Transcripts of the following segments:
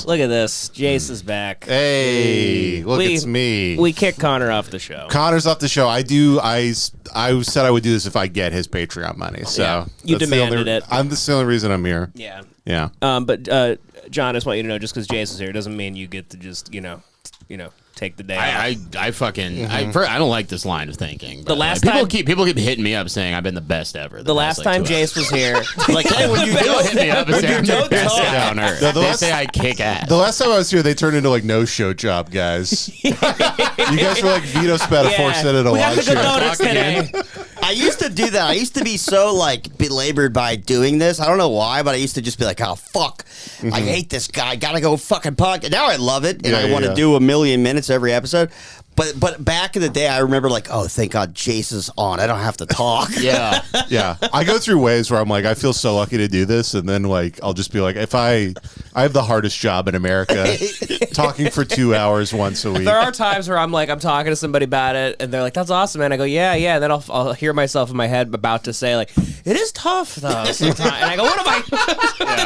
Look at this. Jace is back. Hey, look, it's me. We kicked Connor off the show. Connor's off the show. I said I would do this if I get his Patreon money. So yeah. You demanded it. That's the only reason I'm here. Yeah. Yeah. But John, I just want you to know, just because Jace is here doesn't mean you get to just take the day off. I fucking I don't like this line of thinking. The last time time people keep hitting me up saying I've been the best ever. The last time Jace was here, like, hey, when you do hit me up and say I'm the best guy on earth, they say I kick ass. The last time I was here, they turned into like no show job guys. You guys were like Vito Spatafore said at a live show. I used to do that. I used to be so like belabored by doing this. I don't know why, but I used to just be like, "Oh fuck, I hate this guy. Gotta go fucking podcast." Now I love it, and I want to do 1,000,000 minutes every episode. But back in the day, I remember like, oh, thank God Jace is on. I don't have to talk. Yeah. I go through waves where I'm like, I feel so lucky to do this, and then like I'll just be like, if I have the hardest job in America, talking for 2 hours once a week. There are times where I'm talking to somebody about it, and they're like, "That's awesome, man." I go, "Yeah." And then I'll hear myself in my head about to say like, "It is tough though." Sometimes, and I go, "What am I?"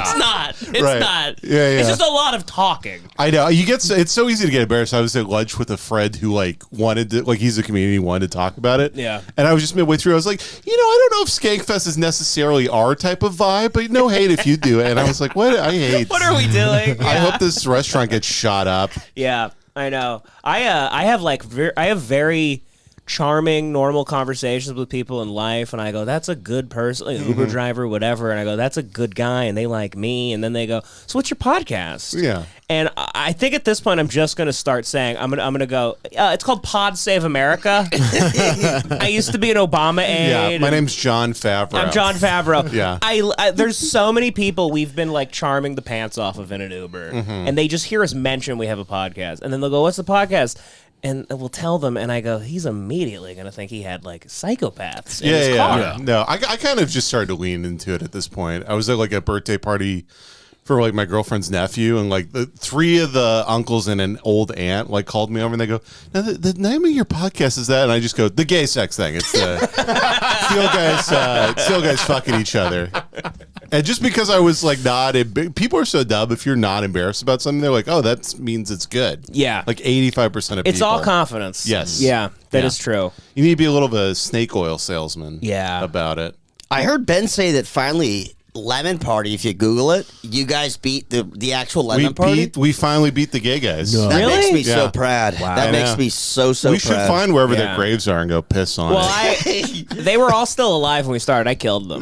It's not. It's not. Yeah. It's just a lot of talking. I know. It's so easy to get embarrassed. I was at lunch with a friend who wanted to, he's a comedian, he wanted to talk about it. Yeah. And I was just midway through, I was like, I don't know if Skankfest is necessarily our type of vibe, but no hate if you do it. And I was like, what? I hate. What are we doing? I hope this restaurant gets shot up. Yeah, I know. I have very charming, normal conversations with people in life, and I go, "That's a good person, like Uber driver, whatever." And I go, "That's a good guy," and they like me. And then they go, "So what's your podcast?" Yeah. And I think at this point, I'm just going to start saying, I'm gonna go, it's called Pod Save America. I used to be an Obama aide. Yeah, my name's John Favreau. I'm John Favreau. Yeah. I there's so many people we've been like charming the pants off of in an Uber, and they just hear us mention we have a podcast, and then they'll go, "What's the podcast?" And we'll tell them, and I go, he's immediately going to think he had, like, psychopaths in his car. Yeah. No, I kind of just started to lean into it at this point. I was at, like, a birthday party for, like, my girlfriend's nephew, and, like, the 3 of the uncles and an old aunt, like, called me over, and they go, "Now, the name of your podcast is that?" And I just go, "The gay sex thing. It's the still guys fucking each other." And just because I was like people are so dumb. If you're not embarrassed about something, they're like, "Oh, that means it's good." Yeah, like 85% of people. It's all confidence. Yes. Yeah, that is true. You need to be a little of a snake oil salesman. Yeah. About it. I heard Ben say that finally Lemon Party. If you Google it, you guys beat the actual Lemon Party. We finally beat the gay guys. No. That makes me so proud. Wow. That makes me so proud. We should find wherever their graves are and go piss on it. They were all still alive when we started. I killed them.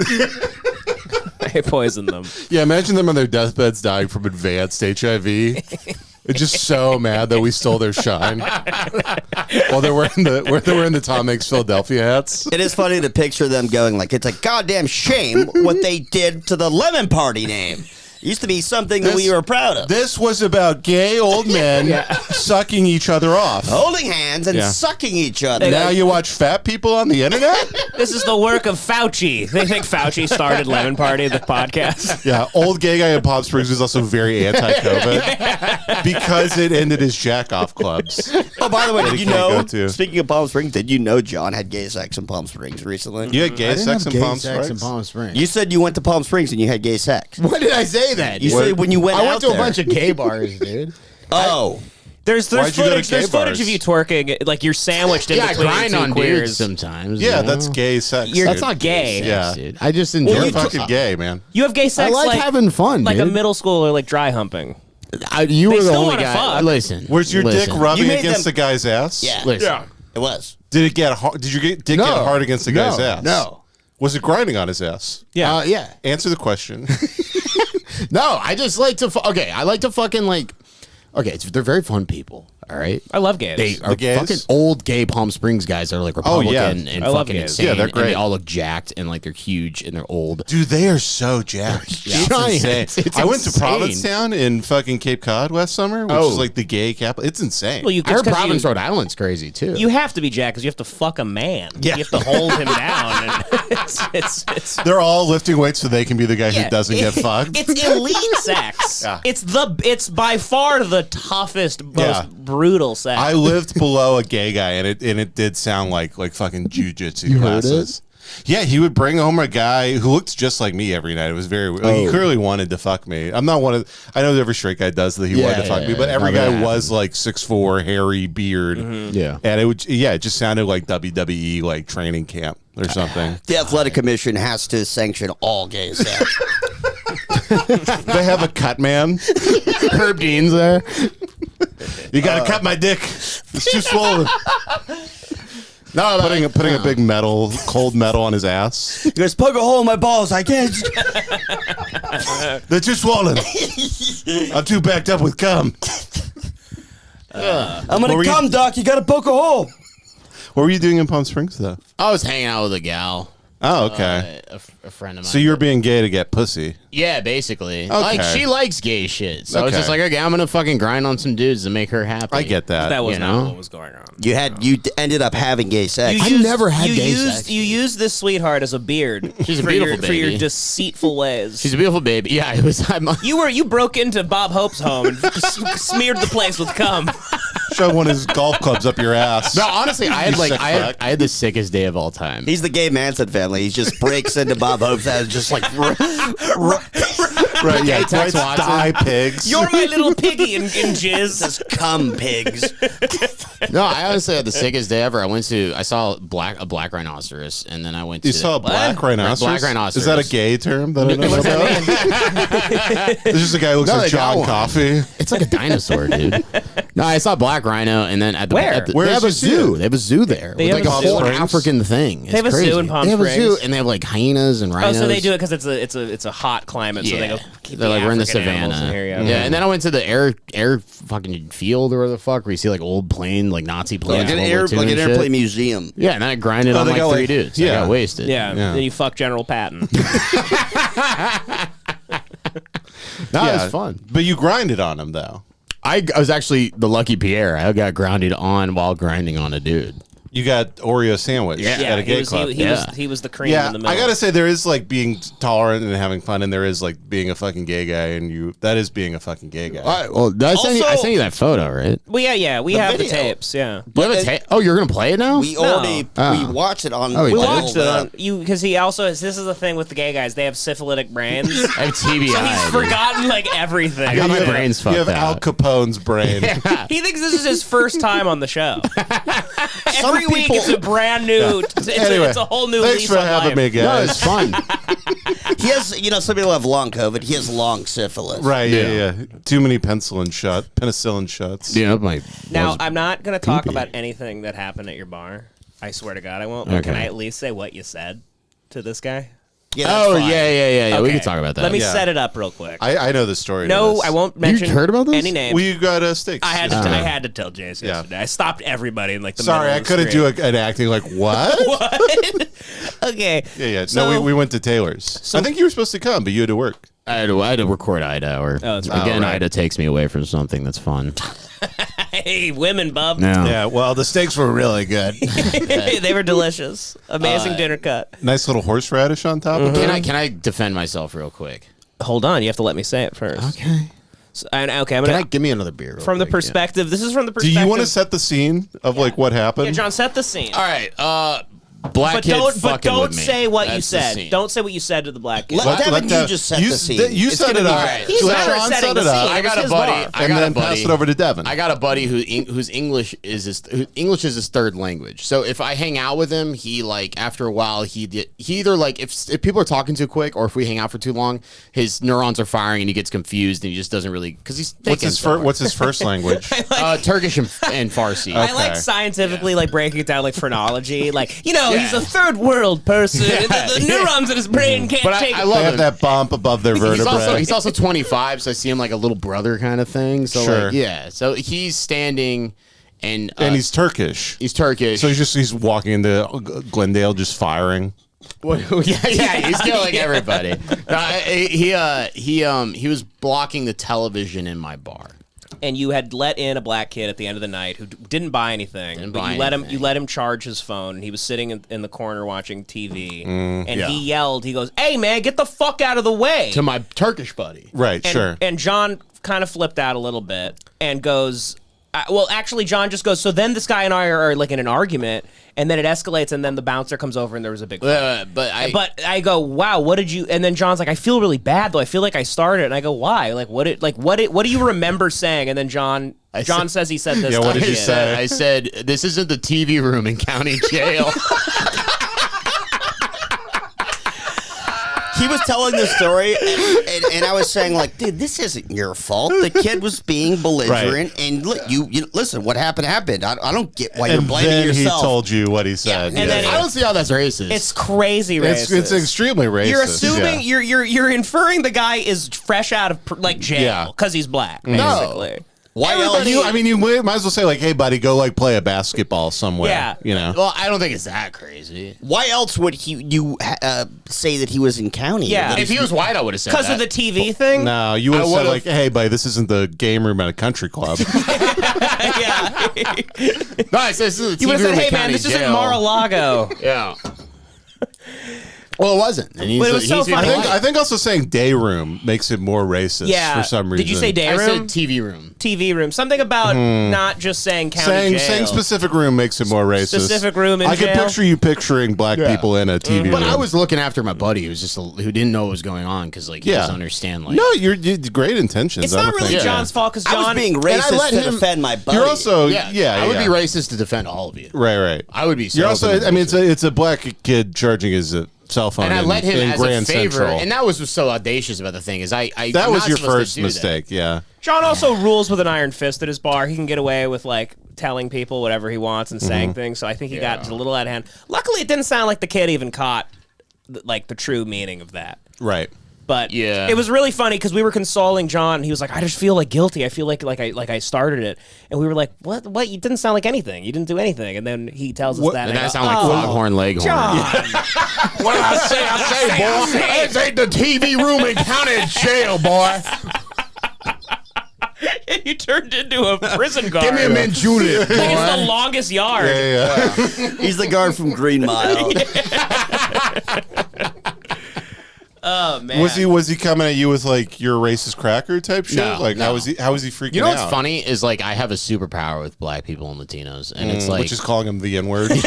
I poisoned them. Yeah, imagine them on their deathbeds dying from advanced HIV. They're just so mad that we stole their shine. While they're wearing the Tom Hanks Philadelphia hats. It is funny to picture them going like, it's a goddamn shame what they did to the Lemon Party name. It used to be something that we were proud of. This was about gay old men sucking each other off. Holding hands and sucking each other. Now you watch fat people on the internet? This is the work of Fauci. They think Fauci started Lemon Party, the podcast. Yeah, old gay guy in Palm Springs is also very anti-COVID because it ended his jack-off clubs. Oh, by the way, did you know, speaking of Palm Springs, did you know John had gay sex in Palm Springs recently? You had gay sex in Palm Springs? You said you went to Palm Springs and you had gay sex. What did I say that? You said when you went out I went to there. a bunch of gay bars, dude. Oh. There's footage of you twerking, like you're sandwiched in between grind two on queers. dudes sometimes. Yeah, that's gay sex. That's not gay. Yeah, dude. I just enjoy You're fucking gay, man. You have gay sex. I like having fun, like dude. a middle schooler, like dry humping. You were the still only wanna guy. fuck. Listen, Was your dick rubbing against the guy's ass? Yeah. Listen. It was. Did it get hard? Did your dick get hard against the guy's ass? No. Was it grinding on his ass? Yeah. Yeah. Answer the question. No, I just like to. I like to fucking like. Okay, they're very fun people. All right, I love gays. They are fucking old gay Palm Springs guys that are like Republican and I love fucking gays. insane. Yeah, they're great. And they all look jacked and like they're huge and they're old. Dude, they are so jacked. It's Giant. insane. It's I went to insane. Provincetown in fucking Cape Cod last summer, which is like the gay capital. It's insane. Well, I heard Providence, Rhode Island's crazy too. You have to be jacked because you have to fuck a man. Yeah. You have to hold him down. And it's They're all lifting weights so they can be the guy who doesn't get fucked. It's elite sex. Yeah. It's by far the toughest, most brutal sex. I lived below a gay guy, and it did sound like fucking jujitsu You heard classes. Yeah, he would bring home a guy who looked just like me every night. It was very like, he clearly wanted to fuck me. I'm not one of. I know every straight guy does that. He wanted to fuck me, but every guy was like 6'4", hairy beard. Yeah, and it just sounded like WWE like training camp or something. The athletic commission has to sanction all gay sex. They have a cut man. Herb Dean's there. You got to cut my dick. It's too swollen. No, putting a big cold metal on his ass. He goes, poke a hole in my balls. I can't. They're too swollen. I'm too backed up with cum. I'm gonna come, Doc. You gotta poke a hole. What were you doing in Palm Springs, though? I was hanging out with a gal. Oh, okay. A friend of mine. So you were being gay to get pussy. Yeah, basically. Okay. Like, she likes gay shit. So I was just like, okay, I'm going to fucking grind on some dudes to make her happy. I get that. That was You not know? what was going on. You ended up having gay sex. I've never had gay sex. You used this sweetheart as a beard. She's a for beautiful for your baby. deceitful ways. She's a beautiful baby. Yeah, it was. You broke into Bob Hope's home and smeared the place with cum. Shove one of his golf clubs up your ass. No, honestly, I had You sick fuck. I had the sickest day of all time. He's the gay Manson family. He just breaks into Bob Hope's house, just like. Right, yeah. Tex Let's Watson. die, pigs. You're my little piggy in jizz. Just cum pigs. No, I honestly had the sickest day ever. I saw a black rhinoceros, and then I went to. You saw a black rhinoceros? Black rhinoceros. Is that a gay term that I don't know about? There's just a guy who looks No, like they got John one. Coffey. It's like a dinosaur, dude. No, I saw black rhino, and then at the Where? Where they have is a you see zoo. it? They have a zoo there. They With have like a a zoo. whole Palm Springs? African thing. It's They have a zoo crazy. in Palm They have a zoo, Springs. and they have like hyenas and Oh, rhinos. so they do it because it's a hot climate. So they go. Keep They're like, we're in the African animals savannah. in here, Yeah, and then I went to the air fucking field or where the fuck where you see like old plane, like Nazi planes. Like an World War II and shit. airplane museum. Yeah, and then I grinded Oh, on they like got, three like- dudes. yeah. I got wasted. Yeah. Yeah. Then you fuck General Patton. No, it was fun. But you grinded on him, though. I was actually the lucky Pierre. I got grounded on while grinding on a dude. You got Oreo sandwich Yeah. at a gay he was, club. he was the cream Yeah, in the middle. I gotta say there is like being tolerant and having fun, and there is like being a fucking gay guy, and that is being a fucking gay guy. All right, well, I sent you that photo, right? Well, yeah, we have the video. tapes. Yeah, You have a oh, you're gonna play it now? We already we watched it on. Oh, we we did? watched it on you because he also this is the thing with the gay guys. They have syphilitic brains. I have TBI. So he's dude. forgotten like everything. I got my brains You have fucked Al up. Capone's brain. He thinks this is his first time on the show. Every Some week people- it's a brand new. Anyway, it's a whole new thanks lease for on having life. me, No, guys. it's fun. He has, some people have long COVID. He has long syphilis. Right, yeah. Too many penicillin shots. Yeah, my Now I'm not going to talk about anything that happened at your bar. I swear to God, I won't. But Okay. can I at least say what you said to this guy? Yeah, that's Oh fine. yeah. We Okay. can talk about that. Let me Yeah. set it up real quick. I know the story. No, to this. I won't mention heard about this? any names. Well, you got steaks. I had to. yesterday. I had to tell Jace Yeah. yesterday. I stopped everybody in like the. Sorry, middle I of the couldn't do street. an acting like what? What? Okay. Yeah. So- No, we went to Taylor's. I think you were supposed to come, but you had to work. I had to record Ida, or that's right. again, Oh, right. Ida takes me away from something that's fun. Hey, women, bub. Yeah. Well, the steaks were really good. They were delicious. Amazing dinner cut. Nice little horseradish on top of it. Can I defend myself real quick? Hold on, you have to let me say it first. Okay. So, I'm Can gonna I give me another beer? Real from the quick? Yeah. perspective. This is from the Do perspective. you want to set the scene of like what happened? Yeah, John, set the scene. All right. Black But kid don't fucking with me. say what you That's the said. scene. Don't say what you said to the black kid. Let Devin, you just set the scene. You It's set gonna it be up. great. He's Let better John setting set the it up. scene. I It was got a his buddy. bar. I and got then a buddy. pass it over to Devin. I got a buddy whose English is his third language. So if I hang out with him, he like after a while he either like if people are talking too quick or if we hang out for too long, his neurons are firing and he gets confused and he just doesn't really because he's What's his taking What's his first language? Turkish and Farsi. I like scientifically like breaking it down like phrenology. Like he's a third world person. The neurons in his brain can't But take. I They love have him. that bump above their vertebrae. He's also 25, so I see him like a little brother kind of thing. So Sure. like, yeah, so he's standing and he's Turkish. he's Turkish. So he's walking into Glendale just firing. yeah, he's killing everybody. No, he was blocking the television in my bar. and you had let in a black kid at the end of the night who didn't buy anything. Didn't but buy you let anything. him. You let him charge his phone. And he was sitting in the corner watching TV, and yeah. he yelled. He goes, "Hey man, get the fuck out of the way!" To my Turkish buddy. Right, and, sure. And John kind of flipped out a little bit and goes, well, actually, John just goes, so then this guy and I are like in an argument, and then it escalates, and then the bouncer comes over, and there was a big fight. But I go, wow, what did you? And then John's like, I feel really bad though. I feel like I started, and I go, why? Like, what do you remember saying? And then John says he said this. Yeah, what did you say? I said, this isn't the TV room in county jail. He was telling the story, and I was saying, like, dude, this isn't your fault. The kid was being belligerent, and you listen, what happened. I don't get why you're blaming then yourself. he told you what he said. And then I don't see how that's racist. It's crazy racist. It's extremely racist. You're assuming yeah. you're inferring the guy is fresh out of like jail because he's black, basically. Why else? You might as well say like, "Hey, buddy, go like play a basketball somewhere." Yeah. You know. Well, I don't think it's that crazy. Why else would you say that he was in county? Yeah. If he was white, I would have said that. Because of the TV thing? No, you would have said like, "Hey, buddy, this isn't the game room at a country club." Yeah. No, I said this is the You would TV have said, room hey, in man, county this isn't jail. Mar-a-Lago. Yeah. Well, it wasn't. And But it was so funny. I think also saying day room makes it more racist Yeah. for some reason. Did you say day I room? said TV room. TV room. Something about not just saying county jail. Saying specific room makes it more racist. Specific room in I jail? can picture you picturing black people in a TV room. But I was looking after my buddy who was just who didn't know what was going on because like he doesn't understand like. No, you're great intentions. It's I not don't really think- John's fault because I John... was being I racist let to him- defend my buddy. You're also Yeah, I would be racist to defend all of you. right. I would be. So You're also. I mean, racist. it's a black kid charging his cell phone. And I let him in as Grand a favor, Central. and that was what's so audacious about the thing is I that I'm was not your supposed to first do that. mistake. Yeah. John also rules with an iron fist at his bar. He can get away with like telling people whatever he wants and saying things. So I think he got a little out of hand. Luckily, it didn't sound like the kid even caught like the true meaning of that. Right. But Yeah. it was really funny because we were consoling John. And he was like, "I just feel like guilty. I feel like I started it." And we were like, "What? What? You didn't sound like anything. You didn't do anything." And then he tells us that. And I that go, sound like "Oh, foghorn leghorn. John." What did I say, boy? This ain't the TV room in county jail, boy. And you turned into a prison guard. Give me a mint julep, Like it's the boy. longest yard. Yeah. He's the guard from Green Mile. Oh man. Was he coming at you with like your racist cracker type shit? No, Like no. how was he freaking You know out? what's funny is like I have a superpower with black people and Latinos, and it's like Which is calling him the N word. no,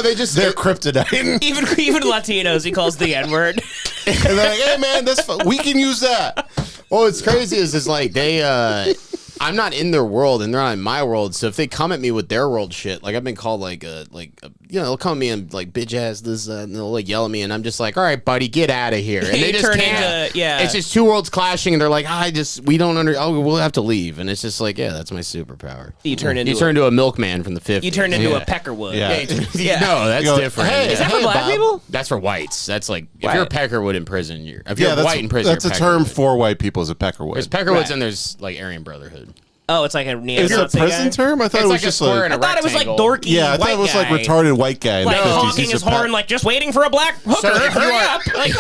They're kryptonite. Even Latinos, he calls the N word. And they're like, hey man, we can use that. well, what's crazy is like they I'm not in their world and they're not in my world. So if they come at me with their world shit, like I've been called they'll come at me and like bitch ass this and they'll like yell at me and I'm just like, all right, buddy, get out of here. And they You just turn can't. into- yeah. It's just two worlds clashing and they're like, we don't we'll have to leave. And it's just like, yeah, that's my superpower. You turn into a milkman from the 50s. You turn into Yeah. a Peckerwood. Yeah. Yeah. No, that's You go, different. hey, Is that for hey, black Bob. people? That's for whites. That's like if Right. you're a Peckerwood in prison, if Yeah, you're that's white in prison, that's a you're term Peckerwood. for white people is a peckerwood. There's Peckerwoods Right. and there's like Aryan Brotherhood. Oh, it's like a Is neo-Nazi it a prison guy? term? I thought It's it was like a just square like and a I thought it was like rectangle. dorky yeah, I white thought it was guy. like retarded white guy. in Like the 50s. honking He's his a pe- horn, like just waiting for a black hooker. if you Hurry are- up! Like,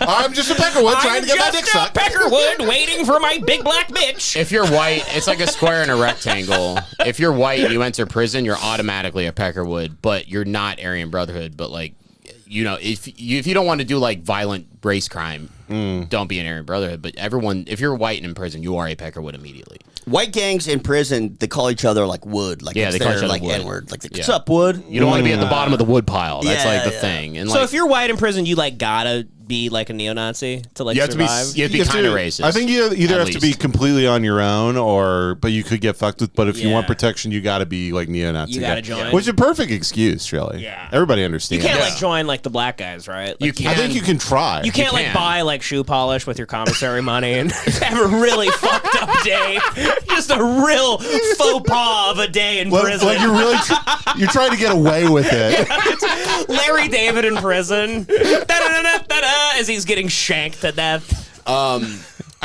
I'm just a peckerwood trying I'm to get my dick just a sucked. Peckerwood waiting for my big black bitch. If you're white, it's like a square and a rectangle. If you're white and you enter prison, you're automatically a Peckerwood, but you're not Aryan Brotherhood. But like, you know, if you don't want to do like violent race crime, don't be an Aryan Brotherhood. But everyone, if you're white and in prison, you are a Peckerwood immediately. White gangs in prison, they call each other like Wood. Like Yeah, it's they call their, each other like Wood. N-word. Like, what's Yeah. up, Wood? You don't want to be at the bottom of the wood pile. That's Yeah, like the yeah. thing. And So like, if you're white in prison, you like gotta be like a neo-Nazi to like you have survive. to be kind of racist. I think you either at have to be least. completely on your own, but you could get fucked with. But if you Yeah. want protection, you got to be like neo-Nazi. You gotta guy. join. Which is a perfect excuse, really. Yeah. Everybody You understands. can't Yeah. like join like the black guys, right? Like, You can. I think you can try. You can't like can. buy like shoe polish with your commissary money and have a really fucked up day. Just a real faux pas of a day in prison. Like you're really you're trying to get away with it. It's Larry David in prison. Da-da-da-da-da-da, as he's getting shanked to death. I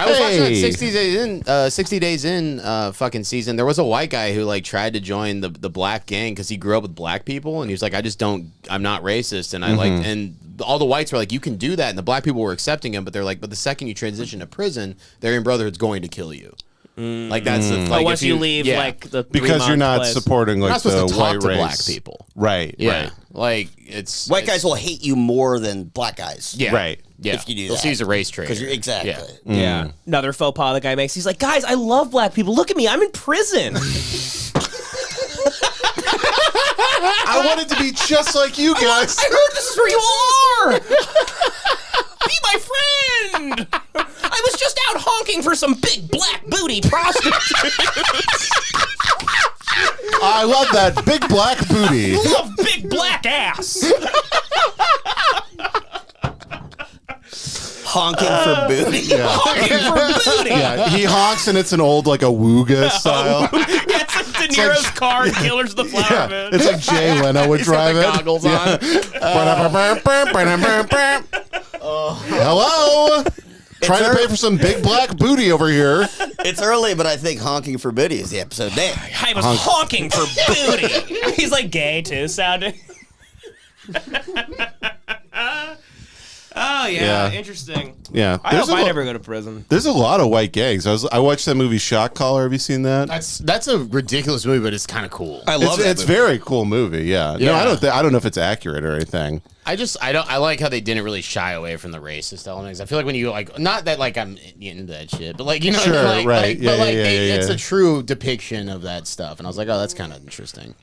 was watching that Hey. 60 days in fucking season. There was a white guy who like tried to join the black gang because he grew up with black people and he was like, I'm not racist and I like and all the whites were like, you can do that and the black people were accepting him, but they're like, but the second you transition to prison, the Aryan Brotherhood's going to kill you. Like that's the like Once if you leave, yeah. like the Because you're 3-month not place. supporting You're like not supposed the to talk white to race. black people. Right. Yeah, Right. like it's White it's- guys will hate you more than black guys. Yeah. Right. Yeah. if you do They'll that. see he's a race traitor. Exactly. Yeah. Yeah. Another faux pas the guy makes. He's like, guys, I love black people. Look at me. I'm in prison. I wanted to be just like you guys. I heard this is where you are. Be my friend. I was just out honking for some big black booty prostitutes. I love that big black booty. Love big black ass. Honking for booty. Honking for booty. Yeah, he honks and it's an old like a wooga style. Yeah, it's like De Niro's car in Killers of the Flower Yeah, Moon. it's like Jay Leno would He's got drive the it. goggles on. Hello. Trying to pay for some big black booty over here. It's early, but I think honking for booty is the episode name. I was honking for booty. He's like gay too, sounding. Oh yeah, interesting. Yeah, I hope I never go to prison. There's a lot of white gangs. I watched that movie Shot Caller. Have you seen that? That's a ridiculous movie, but it's kind of cool. I love it. It's very cool movie. Yeah. No, Yeah. I don't know if it's accurate or anything. I like how they didn't really shy away from the racist elements. I feel like when you like, not that like I'm into that shit, but like, you know, Sure, like, right. but like Yeah, it's yeah. a true depiction of that stuff. And I was like, oh, that's kind of interesting.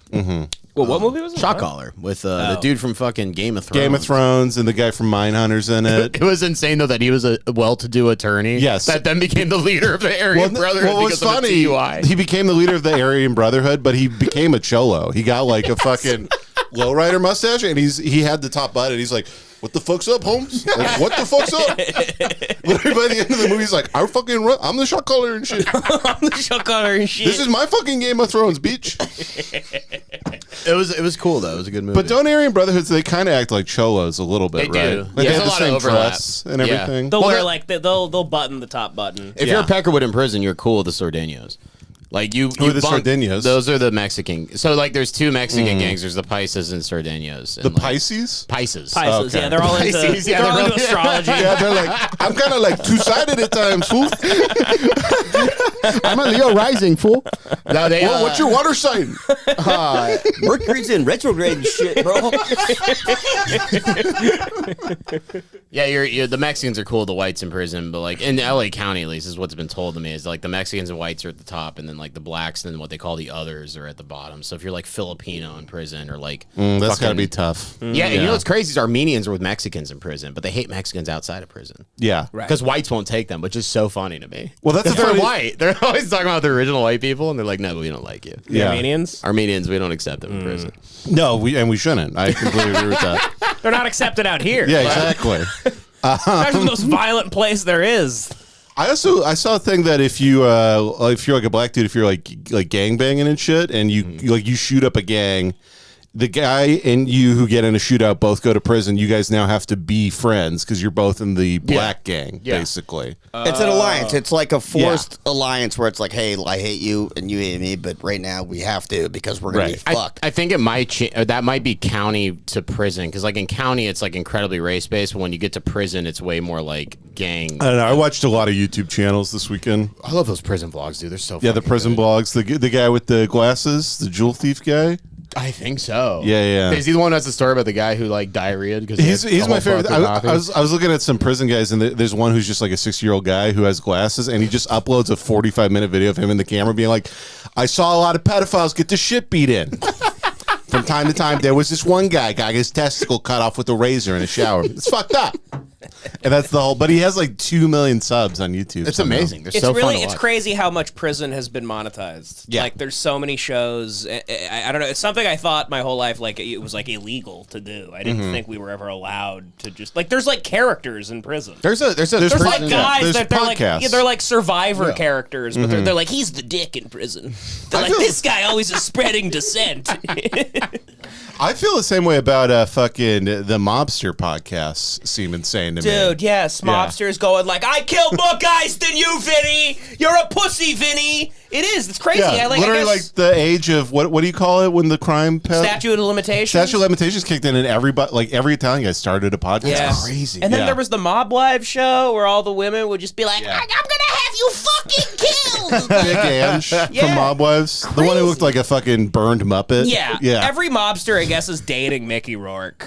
Well, what movie was it? Shot Caller with the dude from fucking Game of Thrones. Game of Thrones and the guy from Mindhunters in it. It was insane though that he was a well-to-do attorney. Yes. That then became the leader of the Aryan Brotherhood What was because funny, of a DUI. he became the leader of the Aryan Brotherhood, but he became a cholo. He got like a fucking lowrider mustache, and he had the top button. He's like, "What the fuck's up, Holmes? Like, what the fuck's up?" Literally by the end of the movie, he's like, I'm the shot caller and shit. I'm the shot caller and shit. This is my fucking Game of Thrones, bitch. It was cool though. It was a good movie. But don't Aryan Brotherhoods, they kind of act like cholos a little bit, They right? do. Like, Yeah, they there's have a the lot of same overlap. dress and Yeah. everything. They'll Well, wear that- like they'll button the top button. if you're a Peckerwood in prison, you're cool with the Sordeños. Like you Who are the bunk- Sordeños? Those are the Mexican. So like, there's two Mexican gangs. There's the Paisas and Sordeños. And The like, Pisces? Pisces. Pisces, Okay. yeah, they're all into, Pisces, yeah, they're all they're into really- astrology. Yeah, they're like, I'm kind of like two-sided at times, fool. I'm a Leo rising fool. No, they. Well, what's your water sign? Mercury's in retrograde and shit, bro. Yeah, you're the Mexicans are cool. The whites in prison, but like in LA County, at least, is what's been told to me is like the Mexicans and whites are at the top, and then like the blacks and what they call the others are at the bottom. So if you're like Filipino in prison or like That's fucking- got to be tough. Yeah, and you know what's crazy is Armenians are with Mexicans in prison, but they hate Mexicans outside of prison Yeah. because whites won't take them, which is so funny to me. Well, that's a They're funny- white. They're always talking about the original white people, and they're like, "No, we don't like you." The Yeah. Armenians, Armenians, we don't accept them in prison. No, we shouldn't. I completely agree with that. they're not accepted out here. Yeah, exactly. That's the most violent place there is. I saw a thing that if you're like a black dude, if you're like gangbanging and shit, and you shoot up a gang, the guy and you who get in a shootout both go to prison. You guys now have to be friends because you're both in the black gang, basically. It's an alliance. It's like a forced alliance where it's like, hey, I hate you and you hate me, but right now we have to because we're gonna be fucked. I think it might that might be county to prison because like in county it's like incredibly race based, but when you get to prison it's way more like gang. I don't know. I watched a lot of YouTube channels this weekend. I love those prison vlogs, dude. They're so Yeah, the fucking prison good. blogs. The guy with the glasses, the jewel thief guy. I think so. Yeah. Is he the one who has the story about the guy who like diarrhea? Because He's my favorite. I was looking at some prison guys, and there's one who's just like a 60-year-old guy who has glasses, and he just uploads a 45-minute video of him in the camera being like, "I saw a lot of pedophiles get the shit beat in." From time to time, there was this one guy got his testicle cut off with a razor in a shower. It's fucked up. And that's the whole. But he has like 2 million subs on YouTube. It's somehow. amazing. They're It's so fun really to it's watch. crazy how much prison has been monetized. Yeah. Like there's so many shows. I don't know. It's something I thought my whole life like it was like illegal to do. I didn't think we were ever allowed to just like. There's like characters in prison. There's There's prison- like guys There's that they're like podcasts. they're like survivor characters, but they're like he's the dick in prison. They're like this guy always is spreading dissent. I feel the same way about fucking the mobster podcasts. Seem insane to me. Dude, yes, mobsters going like, I killed more guys than you, Vinny. You're a pussy, Vinny. It is. It's crazy. Yeah, I literally guess like the age of what do you call it when the crime statute of limitations. statute of limitations kicked in, and everybody like every Italian guy started a podcast. Yeah. It's crazy. And then Yeah. there was the Mob Wives show where all the women would just be like, I'm gonna have you fucking killed. Big Ange from Mob Wives, the one who looked like a fucking burned Muppet. Yeah. Every mobster, I guess, is dating Mickey Rourke.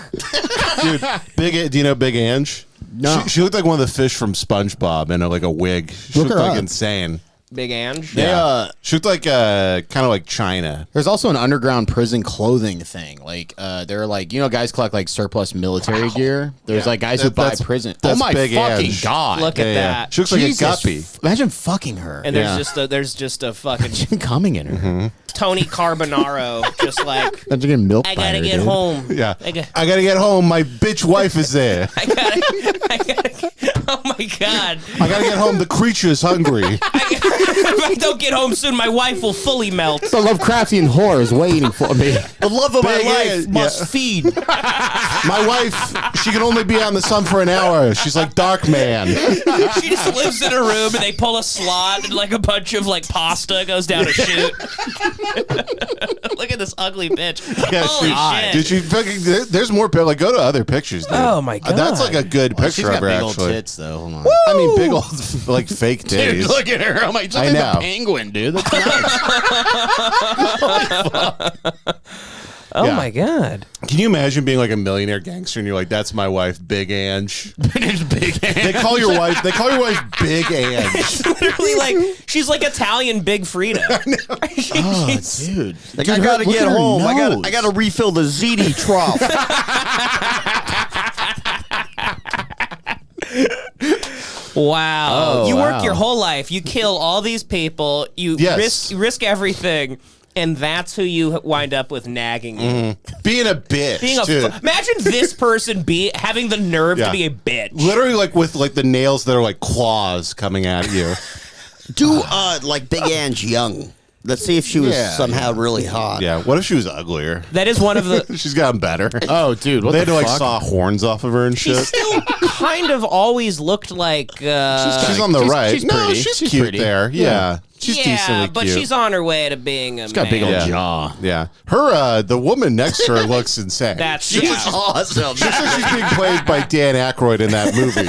Dude, do you know Big Ange? No. She looked like one of the fish from SpongeBob in like a wig. She Look looked her like up. insane. Big Ange. They, She looked like kind of like China. There's also an underground prison clothing thing. Like, they're like, guys collect like surplus military gear. There's like guys who buy That's- prison. that's Oh my Big fucking Ange. god! Look at that. She looks like a Jesus guppy. Imagine fucking her And there's just a fucking coming in her. Tony Carbonaro, just like Imagine getting milk. I by gotta her, get dude. home. Yeah. I gotta get home. My bitch wife is there. I gotta. Oh my god! I gotta get home. The creature is hungry. If I don't get home soon, my wife will fully melt. The Lovecraftian horror is waiting for me. The love of my Big life Ange, must yeah. feed. My wife, she can only be out in the sun for an hour. She's like Dark Man. She just lives in a room, and they pull a slot, and like a bunch of like pasta goes down a chute. Look at this ugly bitch. Yeah, Holy shit! Did she fucking? There's more. Like, go to other pictures, dude. Oh, my God. That's like a good She's picture got of her. big old Actually, tits though. Hold on. I mean, big old like fake titties. Dude, look at her. I'm like, she's I like know. a penguin, dude. That's nice. Oh Yeah. my god! Can you imagine being like a millionaire gangster and you're like, "That's my wife, Big Ange." It's big. They call your wife. They call your wife Big Ange. Literally, like she's like Italian Big Frida. Oh, dude. Like, Dude, I gotta look get at her home. nose. I gotta refill the ZD trough. Wow. Oh, You wow. work your whole life. You kill all these people. You Yes. risk everything, and that's who you wind up with nagging you. Being a bitch. Being a too. imagine this person having the nerve Yeah. to be a bitch. Literally, like with like the nails that are like claws coming at you. Do like Big Ange young. Let's see if she was Yeah, somehow really hot. Yeah. What if she was uglier? That is one of the. She's gotten better. Oh, dude. What They the had to like fuck? saw horns off of her and She shit. still kind of always looked like. She's on the right. she's no, pretty. she's She's cute pretty. there. Yeah. She's yeah, decently but cute. she's on her way to being a. She's got a big old man. Yeah. jaw. Yeah. Her, the woman next to her looks insane. That's She looks yeah. Awesome. She looks like she's being played by Dan Aykroyd in that movie.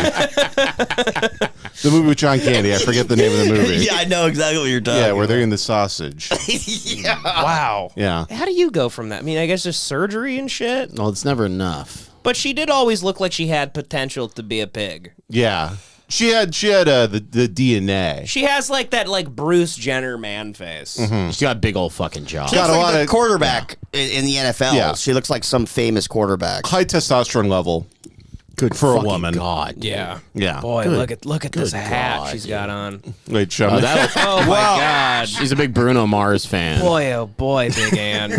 The movie with John Candy. I forget the name of the movie. Yeah, I know exactly what you're talking Yeah, where they're in the sausage. yeah. Wow. Yeah. How do you go from that? I mean, I guess just surgery and shit. Well, it's never enough. But she did always look like she had potential to be a pig. Yeah. She had the DNA. She has like that like Bruce Jenner man face. She's got a big old fucking jaw. Got Looks a like lot the of quarterback in the NFL. Yeah. She looks like some famous quarterback. high testosterone level. Good for a fucking woman. God. Yeah. Yeah. Boy, Good- look at this good hat God, she's dude. got on. Wait, show me. Oh my god. She's a big Bruno Mars fan. Boy, oh boy, Big Ann.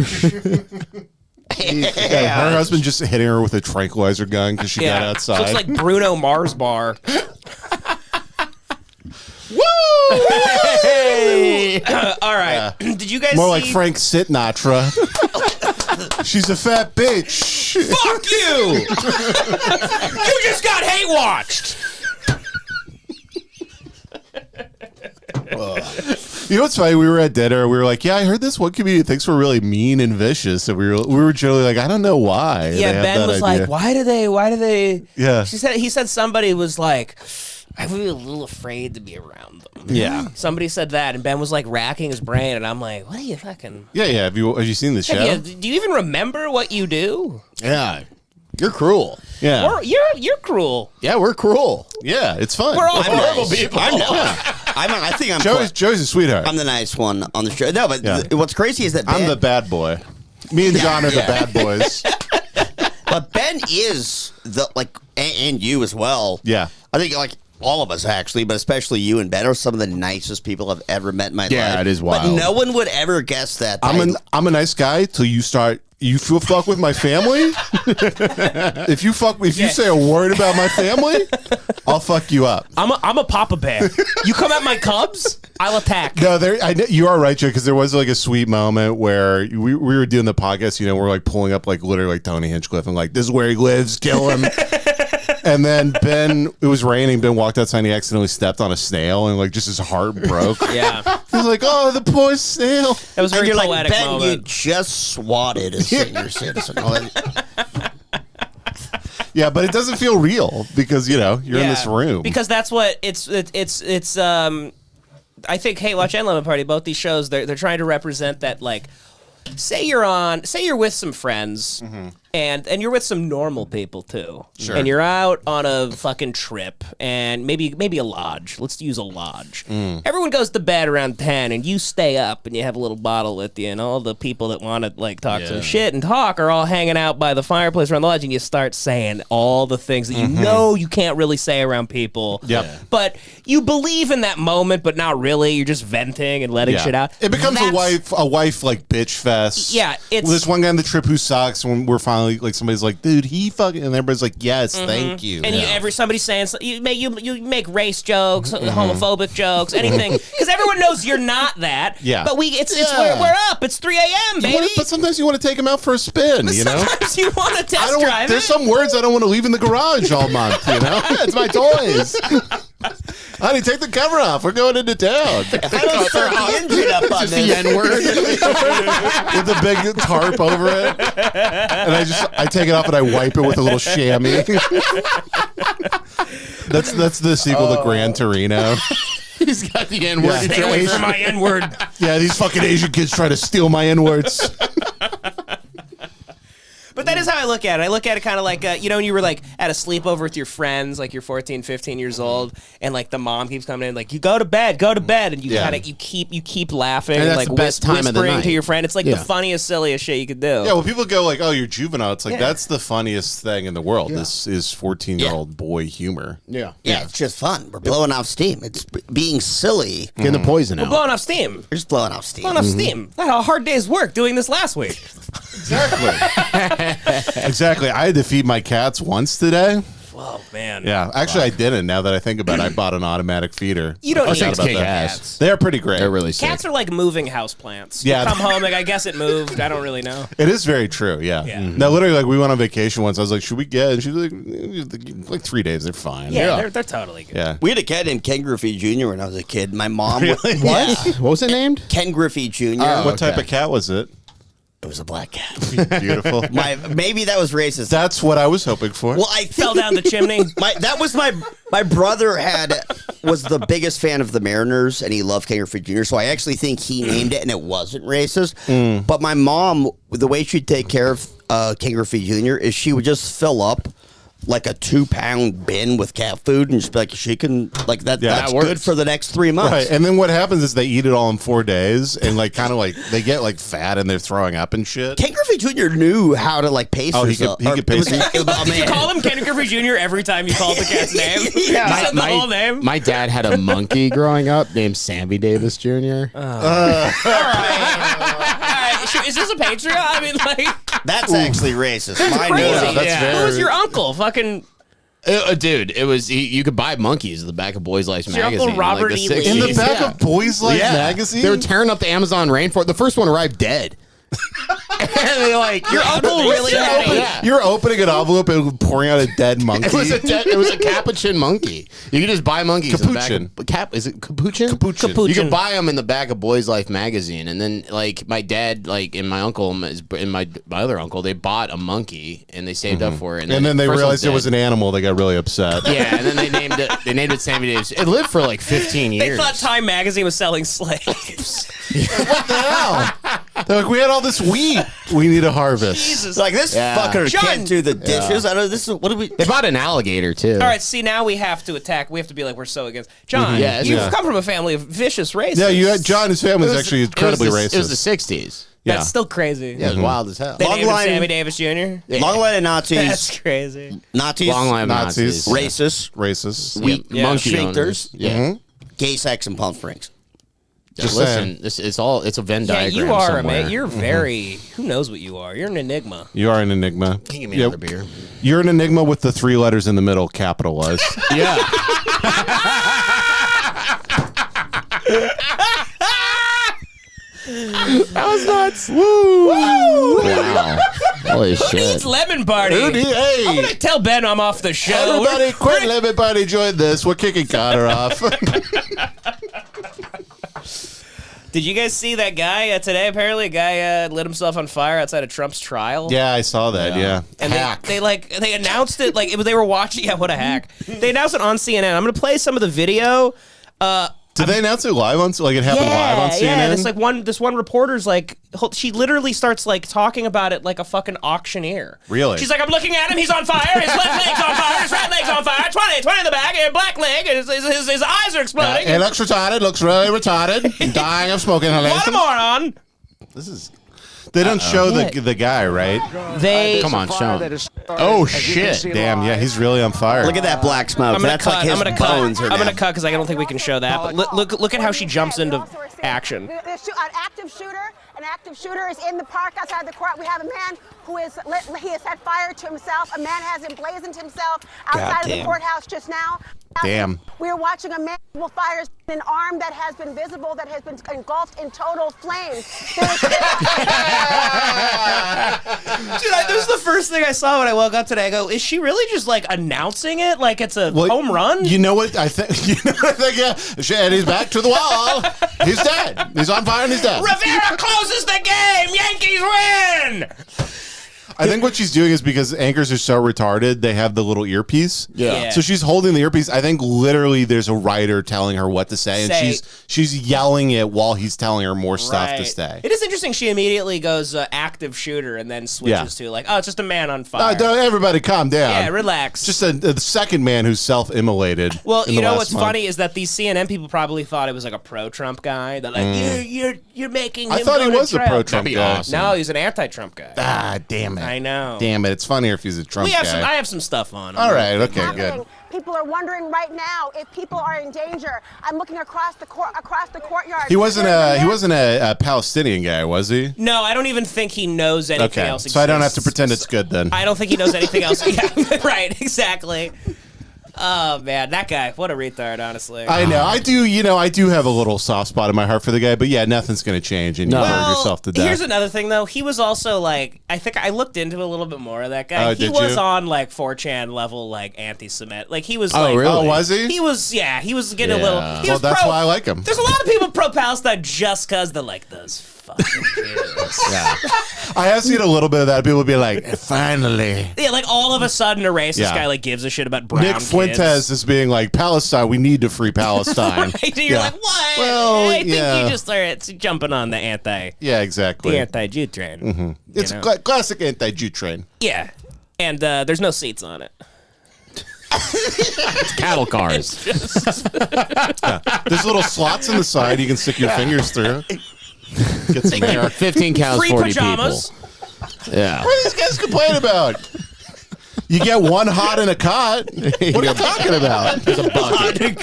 Yeah, her husband just hitting her with a tranquilizer gun because she got Yeah. outside. Looks like Bruno Mars bar. Hey! All right. Did you guys More see like Frank Sinatra. She's a fat bitch. Fuck you! You just got hate watched. You know what's funny? We were at dinner. We were like, "Yeah, I heard this one comedian thinks we're really mean and vicious," and we were generally like, "I don't know why." Yeah, they have Ben that was idea. like, "Why do they?" Yeah. He said somebody was like, "I was a little afraid to be around them." Yeah. Somebody said that, and Ben was like racking his brain, and I'm like, "What are you fucking? Yeah. Have you seen the show? Do you even remember what you do? Yeah. You're cruel. Yeah, Or you're cruel. Yeah, we're cruel. yeah, it's fun. We're all I'm horrible nice. people. I'm I think I'm. Joey's a sweetheart. I'm the nice one on the show. No, but Yeah. what's crazy is that I'm Ben, the bad boy. Me and John are the bad boys. but Ben is the like, and you as well. Yeah. I think like all of us actually, but especially you and Ben are some of the nicest people I've ever met in my life. Yeah, it is But wild. no one would ever guess that. I'm a nice guy till you start. You feel fuck with my family. If you say a word about my family, I'll fuck you up. I'm a Papa Bear. You come at my cubs, I'll attack. No, you are right, Joe, because there was like a sweet moment where we were doing the podcast, we're like pulling up like literally like Tony Hinchcliffe and like, this is where he lives, kill him. And then it was raining, Ben walked outside and he accidentally stepped on a snail and like just his heart broke. Yeah, He's like, oh, the poor snail. that was a and very you're like, poetic Ben, you moment. just swatted a senior citizen. Yeah, but it doesn't feel real because, you're in this room. Because that's what it's I think Hate Watch and Lemon Party, both these shows, they're trying to represent that, like, say you're with some friends and you're with some normal people too. Sure. And you're out on a fucking trip, and maybe a lodge. Let's use a lodge. Everyone goes to bed around 10, and you stay up, and you have a little bottle with you, and all the people that want to like talk some shit and talk are all hanging out by the fireplace around the lodge, and you start saying all the things that you know you can't really say around people. But you believe in that moment, but not really. You're just venting and letting shit out. It becomes a wife like bitch fest. Yeah, it's this one guy on the trip who sucks. When we're finally like, somebody's like, dude, he fucking, and everybody's like, yes, thank you. And somebody's saying you make race jokes, homophobic jokes, anything, because everyone knows you're not that. Yeah, but we're up. It's 3 a.m. baby. But sometimes you want to take him out for a spin. You know, sometimes you want to test drive. There's some words I don't want to leave in the garage all month. You know, it's my toys. Honey, take the cover off. We're going into town. If I don't start the engine up on Just the N-word. With a big tarp over it. And I take it off and I wipe it with a little chamois. That's the sequel to Gran Torino. He's got the N-word. Yeah. Stay away from my N-word. Yeah, these fucking Asian kids try to steal my N-words. But that is how I look at it. I look at it kind of like, when you were like at a sleepover with your friends, like you're 14, 15 years old, and like the mom keeps coming in, like, you go to bed, and you kind of you keep laughing and that's like the best time of the whispering night. to your friend. It's like the funniest, silliest shit you could do. Yeah, when people go like, oh, you're juvenile, it's like, that's the funniest thing in the world. This is 14-year-old boy humor. Yeah, it's just fun. We're blowing off steam. It's being silly. Getting the poison out. We're blowing off steam. We're just blowing off steam. Blowing off steam. I had a hard day's work doing this last week. Exactly. I had to feed my cats once today. Oh, man. Yeah, actually, I didn't. Now that I think about it, I bought an automatic feeder. You don't need Cats to kick cats. ass. They're pretty great. They're really sick. Cats are like moving houseplants. Yeah. You come home, like, I guess it moved. I don't really know. It is very true, yeah. No, literally, like, we went on vacation once. I was like, should we get? And she's like 3 days, they're fine. Yeah. They're totally good. Yeah. We had a cat named Ken Griffey Jr. when I was a kid. My mom... Really? What? What was it named? Ken Griffey Jr. What type of cat was it? It was a black cat. Beautiful. Maybe that was racist. That's what I was hoping for. Well, I Fell down the chimney. My brother was the biggest fan of the Mariners, and he loved Ken Griffey Jr., so I actually think he named it, and it wasn't racist. But my mom, the way she'd take care of Ken Griffey Jr. is she would just fill up like a 2-pound bin with cat food and just be like, she can, like, that's that good for the next 3 months. Right, and then what happens is they eat it all in 4 days, and like kind of like they get like fat and they're throwing up and shit. Ken Griffey Jr. knew how to like pace herself. he could pace. Did you call him Ken Griffey Jr. every time you called the cat's name? Yeah. You said the whole name? My dad had a monkey growing up named Sammy Davis Jr. All right. Is this a Patreon? I mean, like... That's actually racist. That's Mine crazy. was. Who was your uncle? Fucking... Dude, it was you could buy monkeys at the back of Boys Life your magazine. Uncle Robert in, like, E. the Lee. 60s. In the back of Boys Life magazine? They were tearing up the Amazon rainforest. The first one arrived dead. And they like Your uncle really had it. You're opening an envelope and pouring out a dead monkey. It was a capuchin monkey. You could just buy monkeys. Capuchin. Is it capuchin? Capuchin. You could buy them in the back of Boys Life magazine, and then like my dad, like and my uncle, and my other uncle, they bought a monkey and they saved up for it, And then they first realized one it was an animal. They got really upset. Yeah, and then they named it. They named it Sammy Davis. It lived for like 15 They years. thought Time Magazine was selling slaves. What the hell? They're like, we had all this wheat. We need a harvest. Jesus. Like, this fucker John- can't do the dishes. I don't. This is what do we? They bought an alligator too. All right, see, now we have to attack. We have to be like, we're so against. John, Yeah, you've yeah. come from a family of vicious racists. Yeah, you had John. His family is actually incredibly It racist. was the 60s. Yeah. That's still crazy. Yeah, it was wild as hell. They Long named him line- Sammy Davis Jr. Long line of Nazis. That's crazy. Nazis. Long line of Nazis. Nazis. Racist. Racist. Wheat. Yeah. Monkey Sphincters. owners. Yeah. Gay sex and Palm Springs. Just Listen, it's a Venn Yeah, diagram. you are, somewhere. man. You're very. Who knows what you are? You're an enigma. You are an enigma. Can you give me another beer? You're an enigma with the 3 letters in the middle capitalized. Yeah. That was nuts. Woo! Wow. Holy Who needs shit. lemon party? Hey, I'm gonna tell Ben I'm off the show. everybody, quick, everybody join this. We're kicking Connor off. Did you guys see that guy today? Apparently, a guy lit himself on fire outside of Trump's trial. Yeah, I saw that. Yeah. And they announced it like they were watching. Yeah, what a hack! They announced it on CNN. I'm gonna play some of the video. Did they announce it live on? Like it happened live on CNN? Yeah, this one reporter's like, she literally starts like talking about it like a fucking auctioneer. Really? She's like, I'm looking at him. He's on fire. His left leg's on fire. His right leg's on fire. 20 in the back. And black leg. His eyes are exploding. He looks retarded. Looks really retarded. Dying of smoking inhalation. What a moron! This is. They don't show the guy, right? They come on, show him. Oh shit! Damn, yeah, he's really on fire. Look at that black smoke. That's like his bones. I'm gonna cut because I don't think we can show that. But look at how she jumps into action. An active shooter is in the park outside the court. We have a man who he has set fire to himself. A man has emblazoned himself outside of the courthouse just now. Damn. We are watching a man who fires an arm that has been visible, that has been engulfed in total flames. Dude, this was the first thing I saw when I woke up today. I go, is she really just like announcing it like it's a home run? You know what I think? Yeah. And he's back to the wall. He's dead. He's on fire and he's dead. Rivera closes the game. Yankees win. I think what she's doing is because anchors are so retarded, they have the little earpiece. Yeah. So she's holding the earpiece. I think literally there's a writer telling her what to say, and she's yelling it while he's telling her more stuff to say. It is interesting. She immediately goes active shooter and then switches to like, oh, it's just a man on fire. Everybody calm down. Yeah, relax. Just a second man who's self-immolated. Well, you know what's funny is that these CNN people probably thought it was like a pro-Trump guy. They're like, you're making him I thought go he to was a Trump. pro-Trump guy. Awesome. No, he's an anti-Trump guy. Ah, damn it. I know. Damn it. It's funnier if he's a Trump guy. I have some stuff on him. All right. Okay, good. People are wondering right now if people are in danger. I'm looking across the courtyard. He wasn't a Palestinian guy, was he? No, I don't even think he knows anything else. So I don't have to pretend it's good then. I don't think he knows anything else. Yeah, right, exactly. Oh man, that guy, what a retard, honestly. I know. I do have a little soft spot in my heart for the guy, but yeah, nothing's going to change and you burn yourself to death. Here's another thing though. He was also like, I think I looked into a little bit more of that guy. Oh, he did was you? on like 4chan level, like anti-Semitic. Like he was really? Oh, was he? He was getting a little. He Well, was that's why I like him. There's a lot of people pro-Palestine just because they're like those fucking Jews. Yeah. I have seen a little bit of that. People be like, finally. Yeah, like all of a sudden a racist guy like gives a shit about brown Nick Fuentes kids. is being like, Palestine, we need to free Palestine. Right? You're like, what? Well, I think yeah. you just are jumping on the exactly. anti-Jew train. Mm-hmm. It's classic anti-Jew train. Yeah, and there's no seats on it. It's cattle cars. There's little slots in the side you can stick your fingers through. Get some air. 15 cows, Free 40 pajamas. people. Yeah. What are these guys complaining about? You get one hot in a cot. What are you talking about? There's a bucket.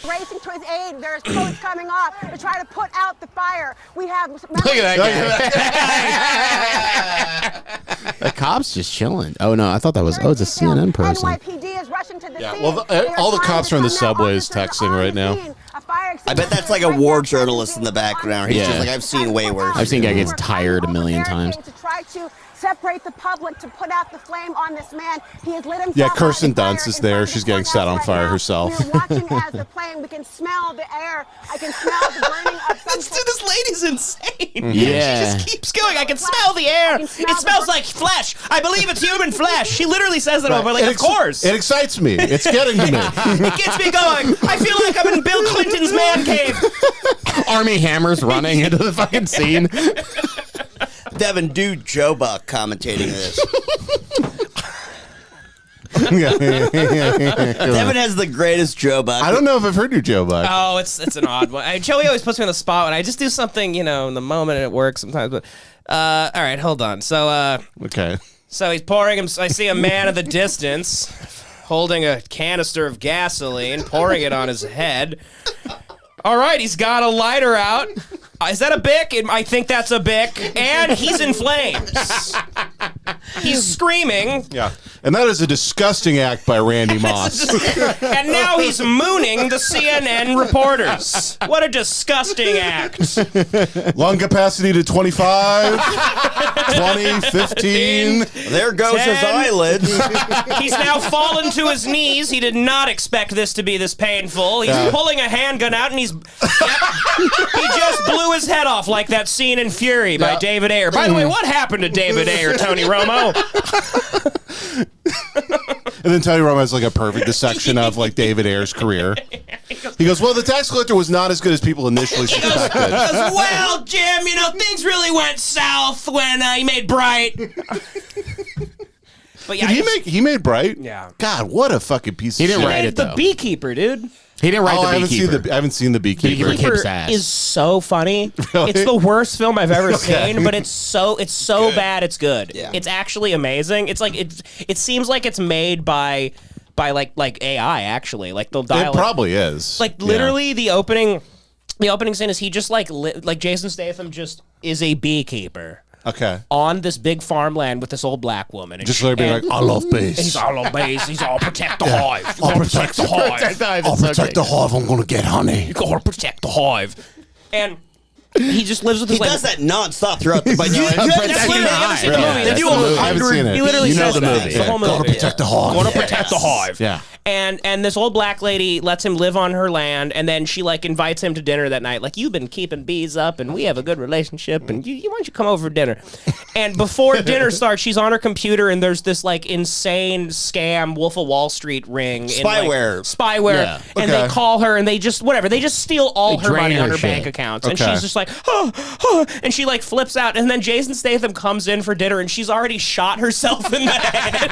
Racing to his aid. There's coats coming off to try to put out the fire. We have. Look at that guy. The cop's just chilling. Oh, no. I thought that was, it's a CNN person. NYPD is rushing to the scene. Well, all the cops are in the subways texting right now. I bet that's like a war journalist in the background. He's just like, I've seen way worse. I've seen guy gets tired a million times. To try to separate the public, to put out the flame on this man. He has lit himself. Yeah, out Kirsten in fire Dunst is in there. front of She's the getting set on courthouse fire right now. herself. We're watching as the flame. We can smell the air. I can smell the burning of some. Dude, this lady's insane. Yeah. She just keeps going. I can smell the air. It smells like flesh. I believe it's human flesh. She literally says that over. Like, of course. It excites me. It's getting to me. It gets me going. I feel like I'm in Bill Clinton's man cave. Army Hammer's running into the fucking scene. Devin, do Joe Buck commentating this. Devin has the greatest Joe Buck. I don't know if I've heard your Joe Buck. Oh, it's an odd one. Joey always puts me on the spot when I just do something, in the moment and it works sometimes. But all right, hold on. So Okay. so he's pouring him. I see a man in the distance holding a canister of gasoline, pouring it on his head. All right, he's got a lighter out. Is that a Bic? I think that's a Bic. And he's in flames. He's screaming. Yeah. And that is a disgusting act by Randy Moss. And now he's mooning the CNN reporters. What a disgusting act. Lung capacity to 25, 20, 15. There goes 10. his eyelids. He's now fallen to his knees. He did not expect this to be this painful. He's pulling a handgun out and he just blew his head off like that scene in Fury by David Ayer. By the way, what happened to David Ayer, Tony Romo? And then Tony Romo has like a perfect dissection of like David Ayer's career. He goes, well, the tax collector was not as good as people initially suspected. He goes, well, Jim, things really went south when he made Bright. But yeah, He made Bright? Yeah. God, what a fucking piece of shit. He didn't write He it, the though. Beekeeper, dude. He didn't write the Beekeeper. I haven't seen the Beekeeper. Beekeeper kicks ass. Is so funny. Really? It's the worst film I've ever seen, but it's so bad it's good. Yeah. It's actually amazing. It's like it seems like it's made by like AI actually. Like the dialogue. It probably is. Like literally the opening scene is he just like Jason Statham just is a beekeeper. Okay. On this big farmland with this old black woman. And Just literally being like, I love bees. He's all on base. He's all protect the hive. I'll protect the hive. I'll protect the hive. I'm going to get honey. You gotta protect the hive. And he just lives with He this does that nonstop throughout the movie. That's literally, you haven't seen the movie. They do I haven't seen it. He literally You know says the that. movie. It's the whole movie. Gotta protect the hive. Gotta protect the hive. Yeah. And this old black lady lets him live on her land, and then she like invites him to dinner that night. Like, you've been keeping bees up, and we have a good relationship, and why don't you come over for dinner? And before dinner starts, she's on her computer, and there's this like insane scam Wolf of Wall Street ring. Spyware. Spyware. Yeah. And Okay. they call her, and they just steal all They her money drain on her her bank shit. accounts. And Okay. she's just like, and she like flips out, and then Jason Statham comes in for dinner, and she's already shot herself in the head.